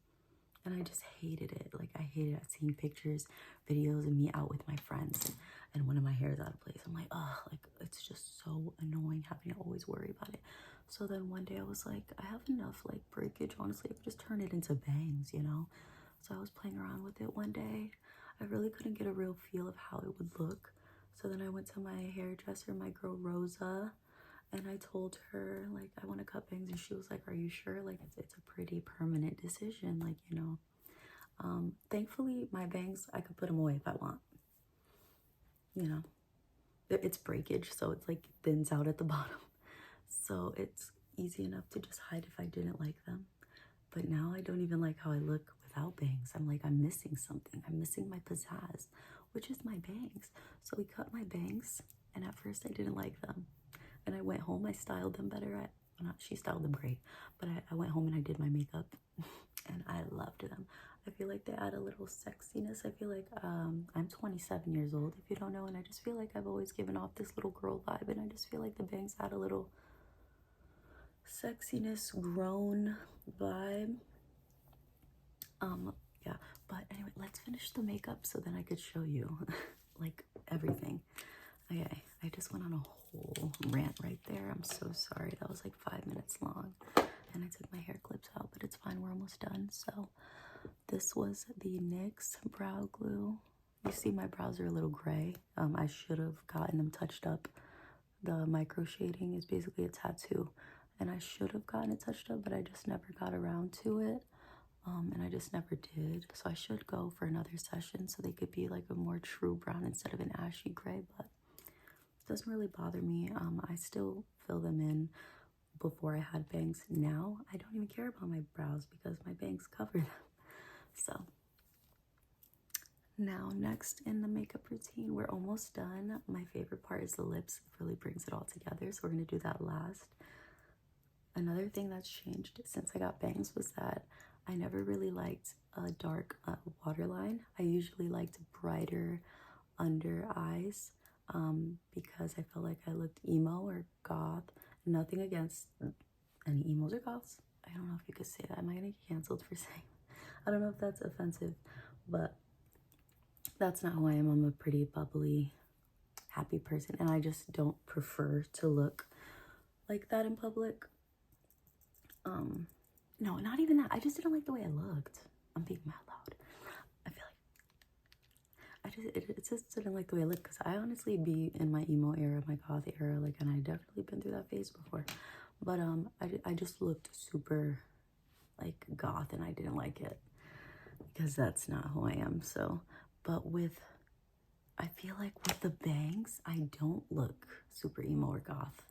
And I just hated it. Like, I hated it. Seeing pictures, videos of me out with my friends and one of my hair is out of place. I'm like, oh, like, it's just so annoying having to always worry about it. So then one day I was like, I have enough like breakage. Honestly, I could just turn it into bangs, you know? So I was playing around with it one day. I really couldn't get a real feel of how it would look. So then I went to my hairdresser, my girl Rosa, and I told her, like, I want to cut bangs. And she was like, are you sure? Like, it's a pretty permanent decision, like, you know. Thankfully, my bangs, I could put them away if I want. You know, it's breakage, so it's like thins out at the bottom. So it's easy enough to just hide if I didn't like them. But now I don't even like how I look without bangs. I'm like, I'm missing something. I'm missing my pizzazz, which is my bangs. So we cut my bangs, and at first I didn't like them. And I went home, I styled them better. She styled them great, but I went home and I did my makeup, and I loved them. I feel like they add a little sexiness. I feel like I'm 27 years old, if you don't know, and I just feel like I've always given off this little girl vibe, and I just feel like the bangs add a little sexiness, grown vibe. Yeah, but anyway, let's finish the makeup so then I could show you like everything. Okay, I just went on a whole rant right there. I'm so sorry. That was like 5 minutes long, and I took my hair clips out, but it's fine. We're almost done. So this was the NYX brow glue. You see my brows are a little gray. I should have gotten them touched up. The micro shading is basically a tattoo, and I should have gotten it touched up, but I just never got around to it. And I just never did. So I should go for another session so they could be like a more true brown instead of an ashy gray, but it doesn't really bother me. I still fill them in. Before I had bangs. Now I don't even care about my brows because my bangs cover them. So now next in the makeup routine, we're almost done. My favorite part is the lips. It really brings it all together, so we're going to do that last. Another thing that's changed since I got bangs was that I never really liked a dark waterline. I usually liked brighter under eyes because I felt like I looked emo or goth. Nothing against any emos or goths. I don't know if you could say that. Am I gonna get canceled for saying? I don't know if that's offensive, but that's not who I am. I'm a pretty bubbly, happy person, and I just don't prefer to look like that in public. No, not even that. I just didn't like the way I looked. I'm being mad loud. I feel like it just didn't like the way I looked because I honestly be in my emo era, my goth era, like, and I definitely been through that phase before. But I just looked super like goth, and I didn't like it because that's not who I am. So, but I feel like with the bangs, I don't look super emo or goth.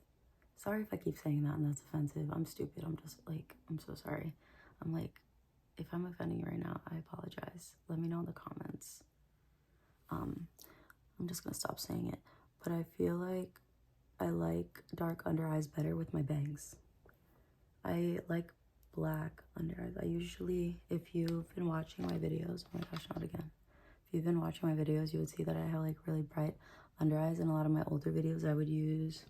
Sorry if I keep saying that and that's offensive. I'm stupid. I'm just like, I'm so sorry. I'm like, if I'm offending you right now, I apologize. Let me know in the comments. I'm just gonna stop saying it. But I feel like I like dark under eyes better with my bangs. I like black under eyes. I usually, if you've been watching my videos, oh my gosh, not again. If you've been watching my videos, you would see that I have like really bright under eyes. In a lot of my older videos, I would use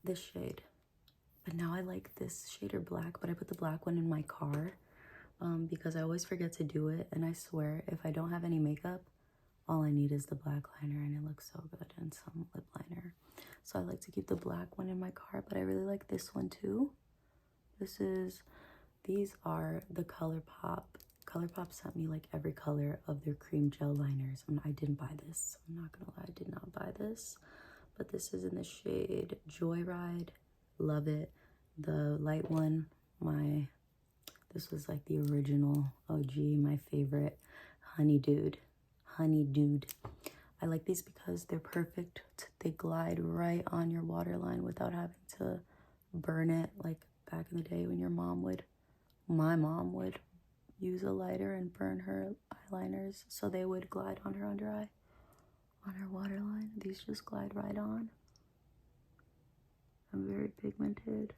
this shade. But now I like this shader black, but I put the black one in my car because I always forget to do it. And I swear, if I don't have any makeup, all I need is the black liner and it looks so good, and some lip liner. So I like to keep the black one in my car, but I really like this one too. These are the ColourPop. ColourPop sent me like every color of their cream gel liners. I didn't buy this. I'm not gonna lie, I did not buy this. But this is in the shade Joyride. Love it. The light one, this was like the original OG, my favorite. Honey Dude. I like these because they're perfect. They glide right on your waterline without having to burn it like back in the day when my mom would use a lighter and burn her eyeliners so they would glide on her under eye, on her waterline. These just glide right on. I'm very pigmented.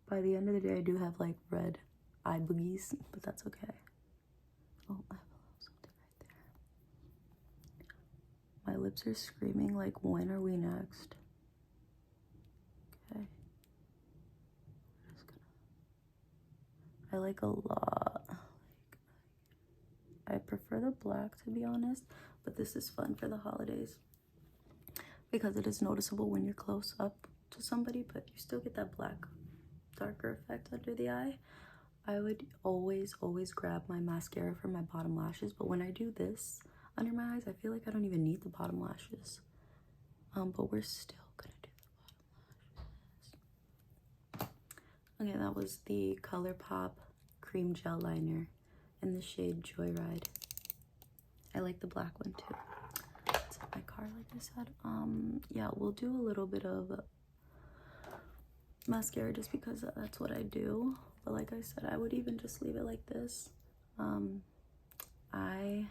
By the end of the day, I do have like red eye boogies, but that's okay. Oh, I have a little something right there. My lips are screaming like, when are we next? Okay. I like a lot. I prefer the black, to be honest, but this is fun for the holidays because it is noticeable when you're close up to somebody, but you still get that black darker effect under the eye. I would always grab my mascara for my bottom lashes, but when I do this under my eyes, I feel like I don't even need the bottom lashes. But we're still gonna do the bottom lashes. Okay, that was the ColourPop cream gel liner in the shade Joyride. I like the black one too. It's in my car, like I said. Yeah, we'll do a little bit of mascara just because that's what I do. But like I said, I would even just leave it like this. I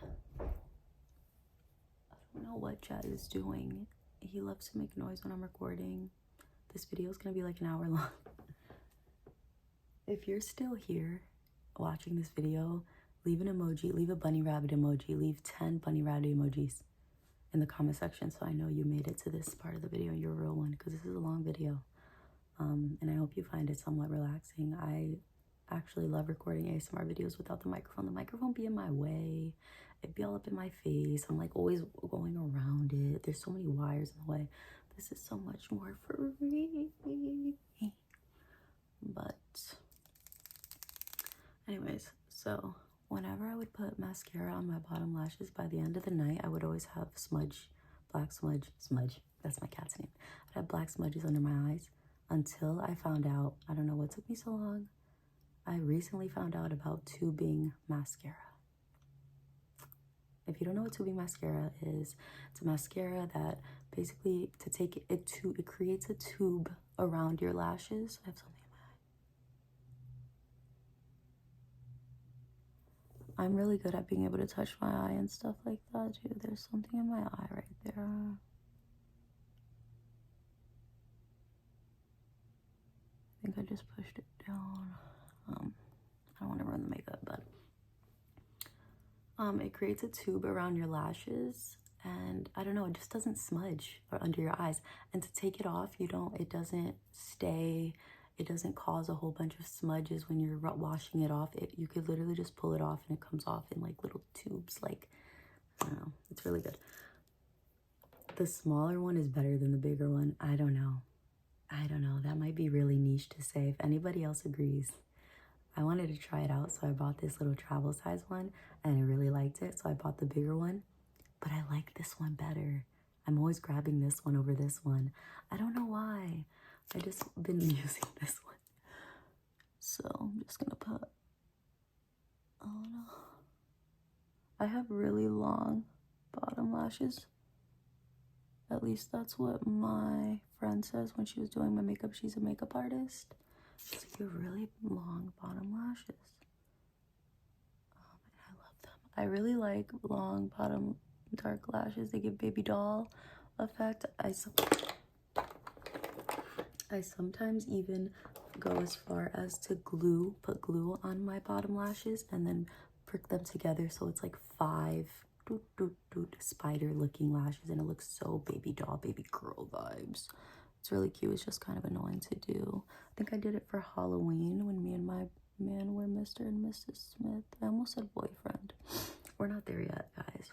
don't know what Jazz is doing. He loves to make noise when I'm recording. This video is gonna be like an hour long. If you're still here watching this video, leave an emoji, leave a bunny rabbit emoji, leave 10 bunny rabbit emojis in the comment section so I know you made it to this part of the video and you're a real one, because this is a long video. And I hope you find it somewhat relaxing. I actually love recording ASMR videos without the microphone. The microphone be in my way. It'd be all up in my face. I'm like always going around it. There's so many wires in the way. This is so much more free. But Anyways, so whenever I would put mascara on my bottom lashes, by the end of the night, I would always have black smudge, that's my cat's name. I'd have black smudges under my eyes until I found out, I don't know what took me so long, I recently found out about tubing mascara. If you don't know what tubing mascara is, it's a mascara that basically it creates a tube around your lashes. I have something in my eye. I'm really good at being able to touch my eye and stuff like that too. There's something in my eye right there. I think I just pushed it down. I don't want to ruin the makeup, but it creates a tube around your lashes, and I don't know, it just doesn't smudge or under your eyes. And to take it off, it doesn't stay, it doesn't cause a whole bunch of smudges when you're washing it off. You could literally just pull it off and it comes off in like little tubes. Like, I don't know, it's really good. The smaller one is better than the bigger one. I don't know. That might be really niche to say. If anybody else agrees, I wanted to try it out, so I bought this little travel size one, and I really liked it, so I bought the bigger one, but I like this one better. I'm always grabbing this one over this one. I don't know why. I just been using this one. So I'm just gonna put, oh no. I have really long bottom lashes. At least that's what my friend says when she was doing my makeup. She's a makeup artist. She's like, you have really long bottom lashes. And I love them. I really like long bottom dark lashes. They give baby doll effect. I sometimes even go as far as to put glue on my bottom lashes and then prick them together so it's like 5 spider looking lashes, and it looks so baby doll, baby girl vibes. It's really cute. It's just kind of annoying to do. I think I did it for Halloween when me and my man were Mr. and Mrs. Smith. I almost said boyfriend. We're not there yet, guys.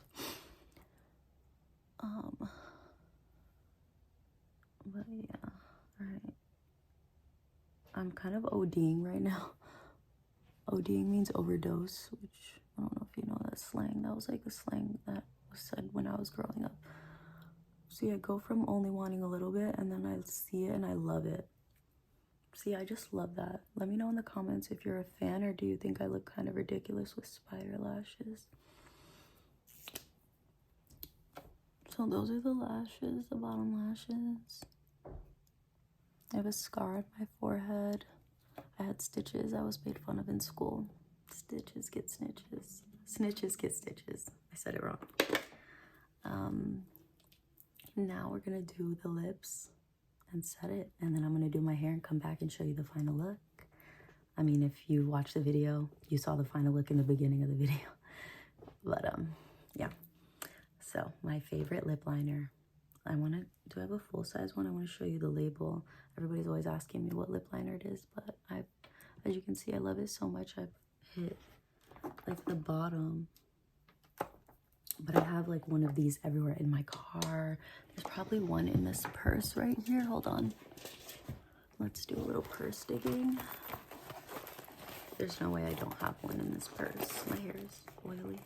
But yeah, alright. I'm kind of ODing right now. ODing means overdose, which I don't know if you know that slang. That was like a slang that was said when I was growing up. See, I go from only wanting a little bit, and then I see it and I love it. See, I just love that. Let me know in the comments if you're a fan, or do you think I look kind of ridiculous with spider lashes? So those are the lashes, the bottom lashes. I have a scar on my forehead. I had stitches. I was made fun of in school. Stitches get snitches. Snitches get stitches. I said it wrong. Now we're gonna do the lips and set it, and then I'm gonna do my hair and come back and show you the final look. I mean, if you watched the video, you saw the final look in the beginning of the video. But yeah. So my favorite lip liner. Do I have a full size one? I want to show you the label. Everybody's always asking me what lip liner it is, but as you can see, I love it so much. I've hit like the bottom, but I have like one of these everywhere in my car. There's probably one in this purse right here. Hold on. Let's do a little purse digging. There's no way I don't have one in this purse. My hair is oily.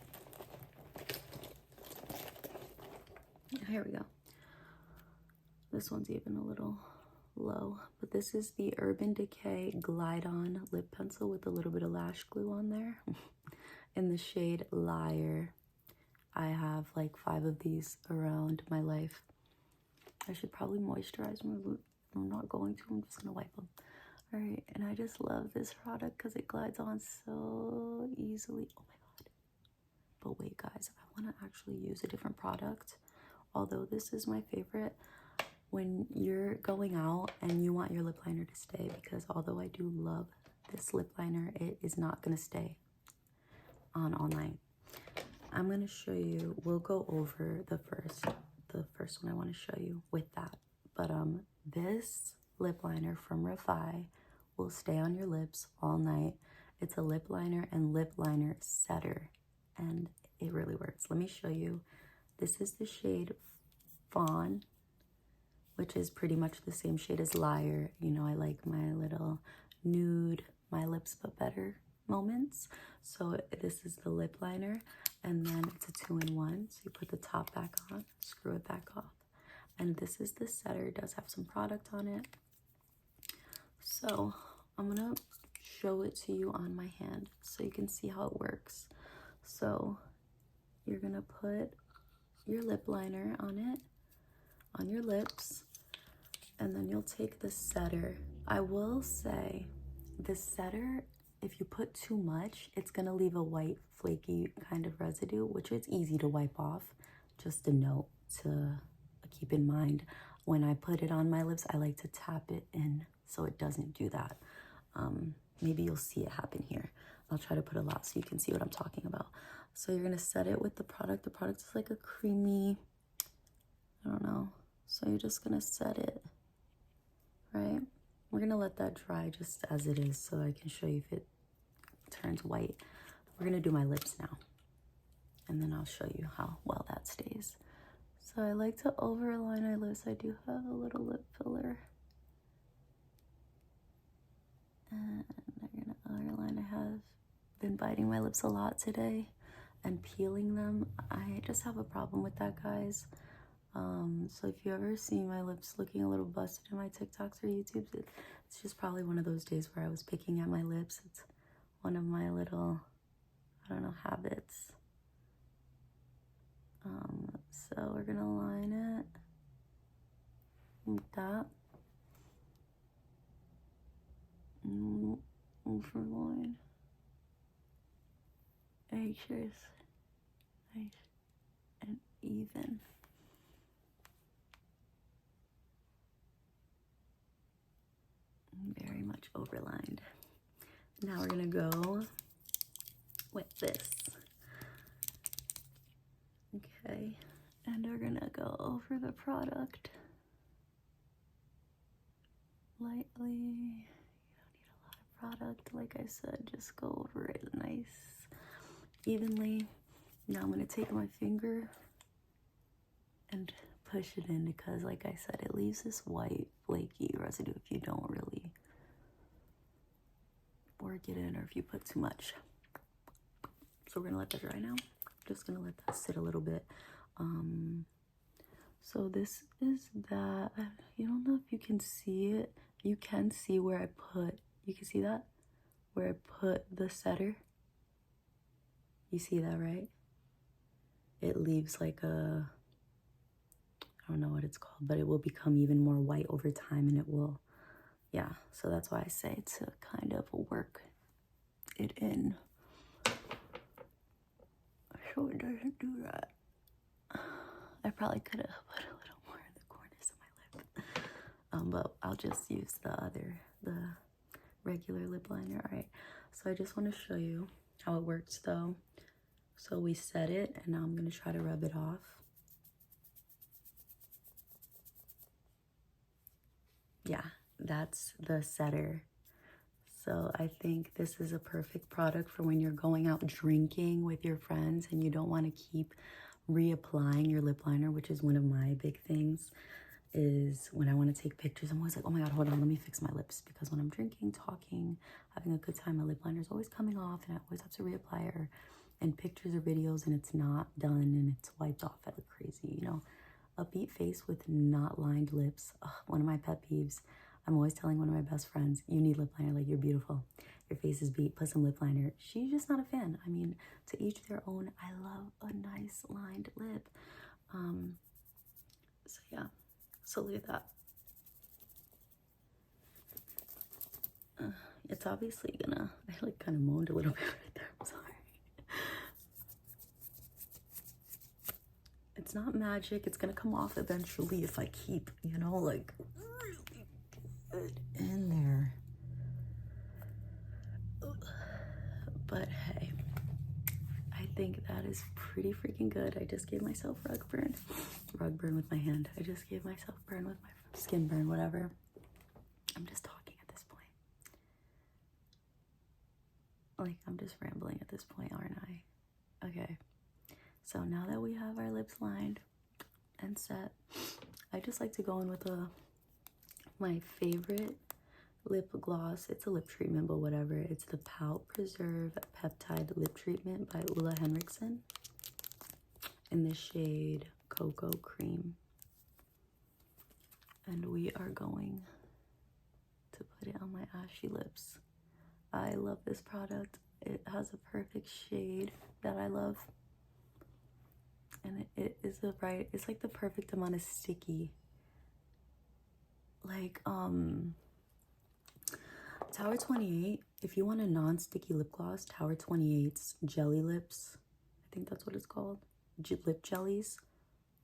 Here we go. This one's even a little low, but this is the Urban Decay Glide On lip pencil with a little bit of lash glue on there in the shade Liar. I have like 5 of these around my life. I should probably moisturize my lip. I'm not going to. I'm just gonna wipe them. All right, and I just love this product because it glides on so easily. Oh my god. But wait, guys, I want to actually use a different product. Although this is my favorite, when you're going out and you want your lip liner to stay, because although I do love this lip liner, it is not going to stay on all night. I'm going to show you, we'll go over the first one I want to show you with that. But this lip liner from Refi will stay on your lips all night. It's a lip liner and lip liner setter, and it really works. Let me show you. This is the shade Fawn, which is pretty much the same shade as Liar. You know, I like my little nude, my lips but better moments. So this is the lip liner, and then it's a 2-in-1. So you put the top back on, screw it back off. And this is the setter. It does have some product on it. So I'm gonna show it to you on my hand so you can see how it works. So you're gonna put your lip liner on it, on your lips, and then you'll take the setter. I will say the setter, if you put too much, it's gonna leave a white flaky kind of residue, which is easy to wipe off. Just a note to keep in mind. When I put it on my lips, I like to tap it in so it doesn't do that. Maybe you'll see it happen here. I'll try to put a lot so you can see what I'm talking about. So you're gonna set it with the product. The product is like a creamy, I don't know. So you're just gonna set it, right? We're gonna let that dry just as it is so I can show you if it turns white. We're gonna do my lips now, and then I'll show you how well that stays. So I like to overline my lips. I do have a little lip filler. And I'm gonna underline. I have been biting my lips a lot today and peeling them. I just have a problem with that, guys. So if you ever see my lips looking a little busted in my TikToks or YouTubes, it's just probably one of those days where I was picking at my lips. It's one of my little, I don't know, habits. So we're gonna line it like that. Overline. Make sure it's nice and even. Very much overlined. Now we're gonna go with this. Okay, and we're gonna go over the product lightly. You don't need a lot of product, like I said, just go over it nice, evenly. Now I'm gonna take my finger and push it in because, like I said, it leaves this white flaky residue if you don't really work it in or if you put too much. So we're gonna let that dry now. Just gonna let that sit a little bit. So this is that. You don't know if you can see it. You can see where I put, you can see that? Where I put the setter. You see that, right? It leaves like a, I don't know what it's called, but it will become even more white over time, and it will, yeah. So that's why I say to kind of work it in. So it doesn't do that. I probably could have put a little more in the corners of my lip. But I'll just use the regular lip liner. All right, so I just want to show you how it works though. So we set it, and now I'm gonna try to rub it off. Yeah, that's the setter. So I think this is a perfect product for when you're going out drinking with your friends and you don't want to keep reapplying your lip liner, which is one of my big things. Is when I want to take pictures, I'm always like, oh my god, hold on, let me fix my lips, because when I'm drinking, talking, having a good time, my lip liner is always coming off and I always have to reapply it, or in pictures or videos and it's not done and it's wiped off. I look crazy, you know. A beat face with not lined lips, ugh, one of my pet peeves. I'm always telling one of my best friends, you need lip liner, like, you're beautiful, your face is beat, put some lip liner. She's just not a fan. I mean, to each their own. I love a nice lined lip. So yeah, so look at that. It's obviously gonna, I like kind of moaned a little bit right there, I'm sorry. It's not magic, it's gonna come off eventually if I keep, you know, like, really good in there. But hey, I think that is pretty freaking good. I just gave myself rug burn with my hand. I just gave myself burn with my skin burn, whatever. I'm just talking at this point. Like, I'm just rambling at this point, aren't I? Okay. So now that we have our lips lined and set, I just like to go in with my favorite lip gloss. It's a lip treatment, but whatever. It's the Pout Preserve Peptide Lip Treatment by Ulla Henriksen in the shade Cocoa Cream. And we are going to put it on my ashy lips. I love this product. It has a perfect shade that I love. And it is the right, it's like the perfect amount of sticky. Like, Tower 28, if you want a non-sticky lip gloss, Tower 28's Jelly Lips, I think that's what it's called, lip jellies,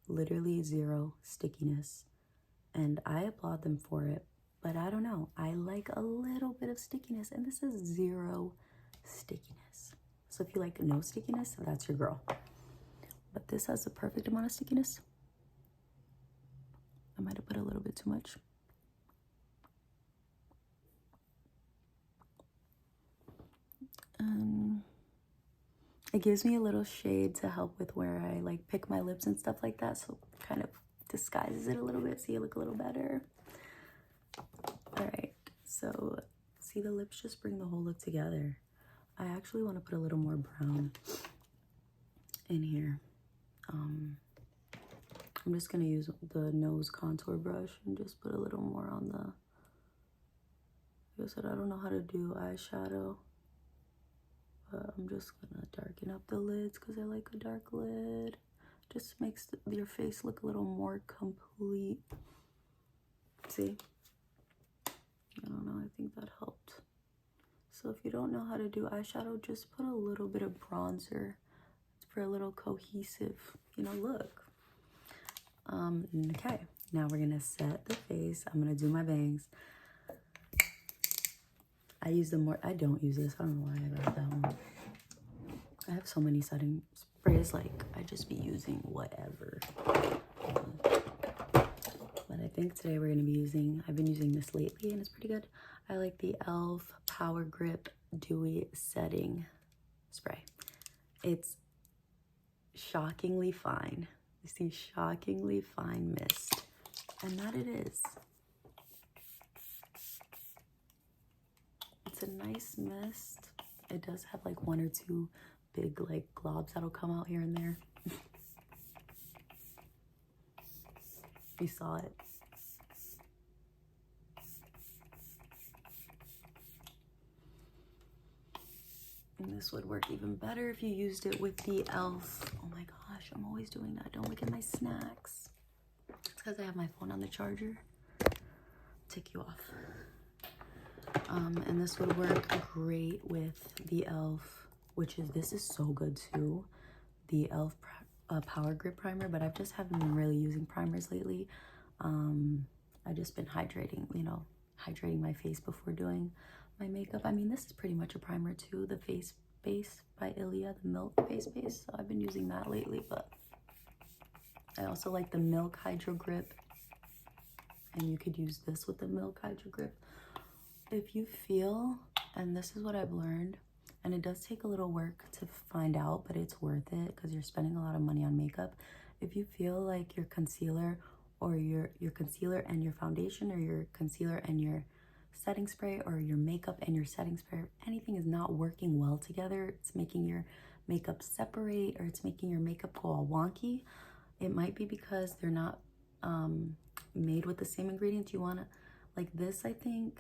literally zero stickiness. And I applaud them for it, but I don't know. I like a little bit of stickiness, and this is zero stickiness. So if you like no stickiness, that's your girl. But this has the perfect amount of stickiness. I might have put a little bit too much. It gives me a little shade to help with where I like pick my lips and stuff like that. So it kind of disguises it a little bit so you look a little better. All right, so see, the lips just bring the whole look together. I actually want to put a little more brown in here. I'm just gonna use the nose contour brush and just put a little more on the, like I said, I don't know how to do eyeshadow, but I'm just gonna darken up the lids because I like a dark lid. Just makes your face look a little more complete. See? I don't know, I think that helped. So if you don't know how to do eyeshadow, just put a little bit of bronzer for a little cohesive, you know, look. Okay, now we're gonna set the face. I'm gonna do my bangs. I use the more, I don't use this, I don't know why I got that one. I have so many setting sprays, like I just be using whatever. But I think today we're gonna be using, I've been using this lately and it's pretty good. I like the e.l.f. Power Grip Dewy Setting Spray. It's shockingly fine. You see, shockingly fine mist. And that it is. It's a nice mist. It does have like one or two big like globs that'll come out here and there. You saw it. And this would work even better if you used it with the e.l.f. Oh my gosh, I'm always doing that. Don't look at my snacks. It's because I have my phone on the charger. Take you off. And this would work great with the e.l.f., which is, this is so good too. The e.l.f. Power Grip Primer, but I've just haven't been really using primers lately. I've just been hydrating, you know, hydrating my face before doing my makeup. I mean, this is pretty much a primer too, the face base by Ilia, the Milk face base. So I've been using that lately, but I also like the Milk Hydro Grip, and you could use this with the Milk Hydro Grip. If you feel, and this is what I've learned, and it does take a little work to find out, but it's worth it because you're spending a lot of money on makeup. If you feel like your concealer or your concealer and your foundation, or your concealer and your setting spray, or your makeup and your setting spray, anything is not working well together, it's making your makeup separate, or it's making your makeup go all wonky, it might be because they're not made with the same ingredients. You want to, like this, I think,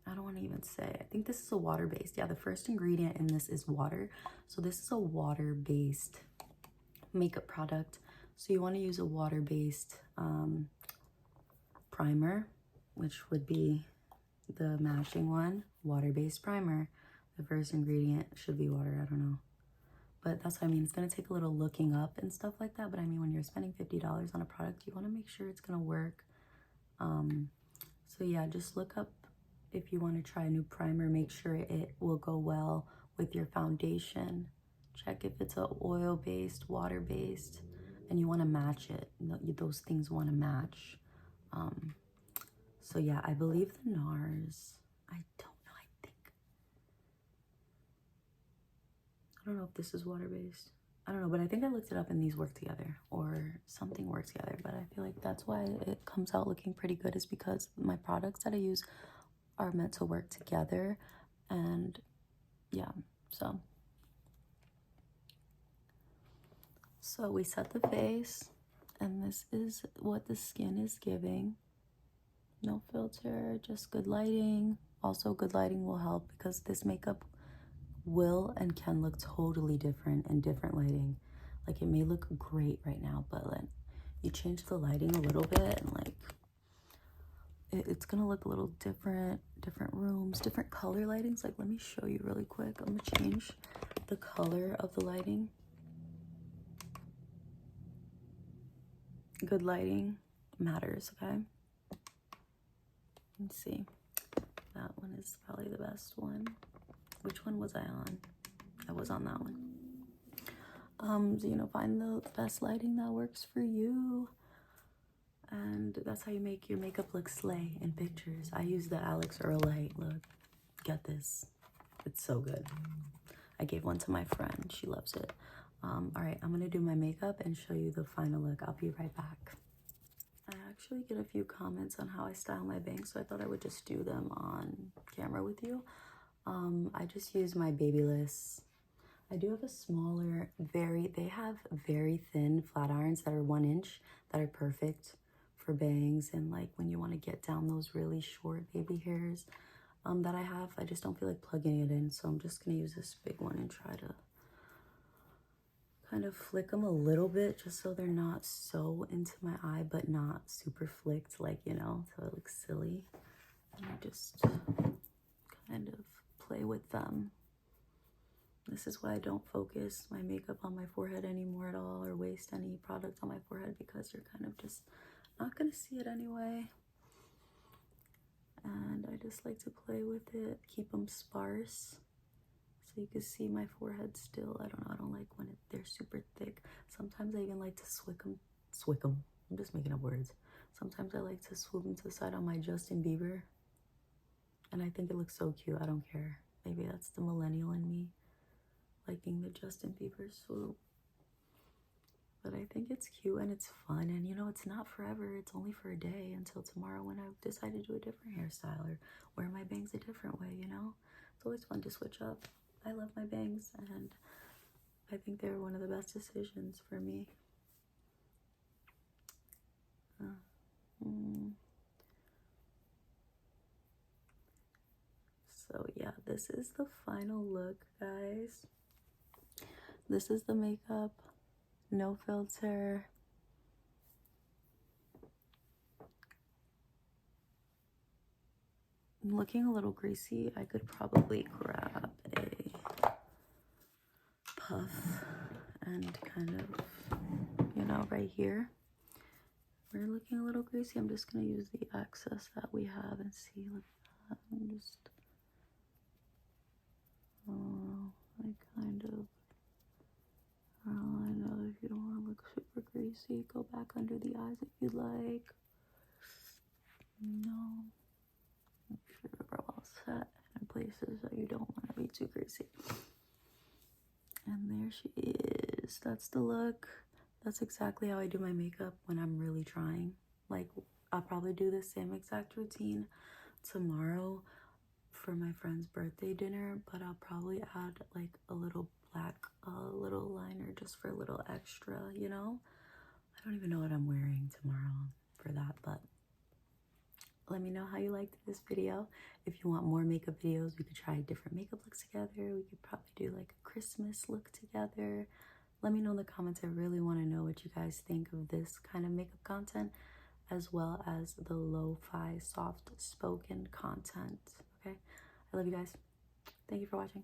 I don't want to even say, I think this is a water-based. Yeah, the first ingredient in this is water. So this is a water-based makeup product. So you want to use a water-based primer, which would be the matching one, water-based primer. The first ingredient should be water, I don't know. But that's what I mean. It's going to take a little looking up and stuff like that. But I mean, when you're spending $50 on a product, you want to make sure it's going to work. So yeah, just look up if you want to try a new primer. Make sure it will go well with your foundation. Check if it's a oil-based, water-based, and you want to match it. Those things want to match. So yeah, I believe the NARS, I don't know, I don't know if this is water-based. I don't know, but I think I looked it up and these work together, or something works together. But I feel like that's why it comes out looking pretty good, is because my products that I use are meant to work together. And yeah, so we set the face, and this is what the skin is giving. No filter, just good lighting. Also, good lighting will help because this makeup will and can look totally different in different lighting. Like, it may look great right now, but like you change the lighting a little bit, and like it's gonna look a little different. Different rooms, different color lightings. Like, let me show you really quick. I'm gonna change the color of the lighting. Good lighting matters, okay? Let's see. That one is probably the best one. Which one was I on? I was on that one. So, you know, find the best lighting that works for you. And that's how you make your makeup look slay in pictures. I use the Alex Earl light. Look, get this. It's so good. I gave one to my friend. She loves it. All right, I'm gonna do my makeup and show you the final look. I'll be right back. I actually get a few comments on how I style my bangs, so I thought I would just do them on camera with you. I just use my Babyliss. I do have a smaller, they have very thin flat irons that are 1 inch that are perfect for bangs, and like when you want to get down those really short baby hairs that I have. I just don't feel like plugging it in, so I'm just gonna use this big one and try to kind of flick them a little bit just so they're not so into my eye, but not super flicked, like, you know, so it looks silly. And I just kind of play with them. This is why I don't focus my makeup on my forehead anymore at all, or waste any product on my forehead, because you're kind of just not gonna see it anyway. And I just like to play with it, keep them sparse, so you can see my forehead still. I don't know, I don't like when they're super thick. Sometimes I even like to swick them. I'm just making up words. Sometimes I like to swoop them to the side on my Justin Bieber. And I think it looks so cute, I don't care. Maybe that's the millennial in me, liking the Justin Bieber swoop. But I think it's cute and it's fun, and you know, it's not forever. It's only for a day, until tomorrow when I decide to do a different hairstyle or wear my bangs a different way, you know? It's always fun to switch up. I love my bangs, and I think they're one of the best decisions for me. So yeah, this is the final look, guys. This is the makeup, no filter. I'm looking a little greasy. I could probably grab a puff and kind of, you know, right here. We're looking a little greasy. I'm just gonna use the excess that we have and see, look at that. I'm just, I kind of, I know if you don't want to look super greasy, go back under the eyes if you'd like. No, make sure we're well set in places that you don't want to be too greasy. And there she is. That's the look. That's exactly how I do my makeup when I'm really trying. Like, I'll probably do the same exact routine tomorrow for my friend's birthday dinner, but I'll probably add like a little black little liner just for a little extra, you know? I don't even know what I'm wearing tomorrow for that, but let me know how you liked this video. If you want more makeup videos, we could try different makeup looks together. We could probably do like a Christmas look together. Let me know in the comments. I really want to know what you guys think of this kind of makeup content, as well as the lo-fi soft spoken content. Okay, I love you guys. Thank you for watching.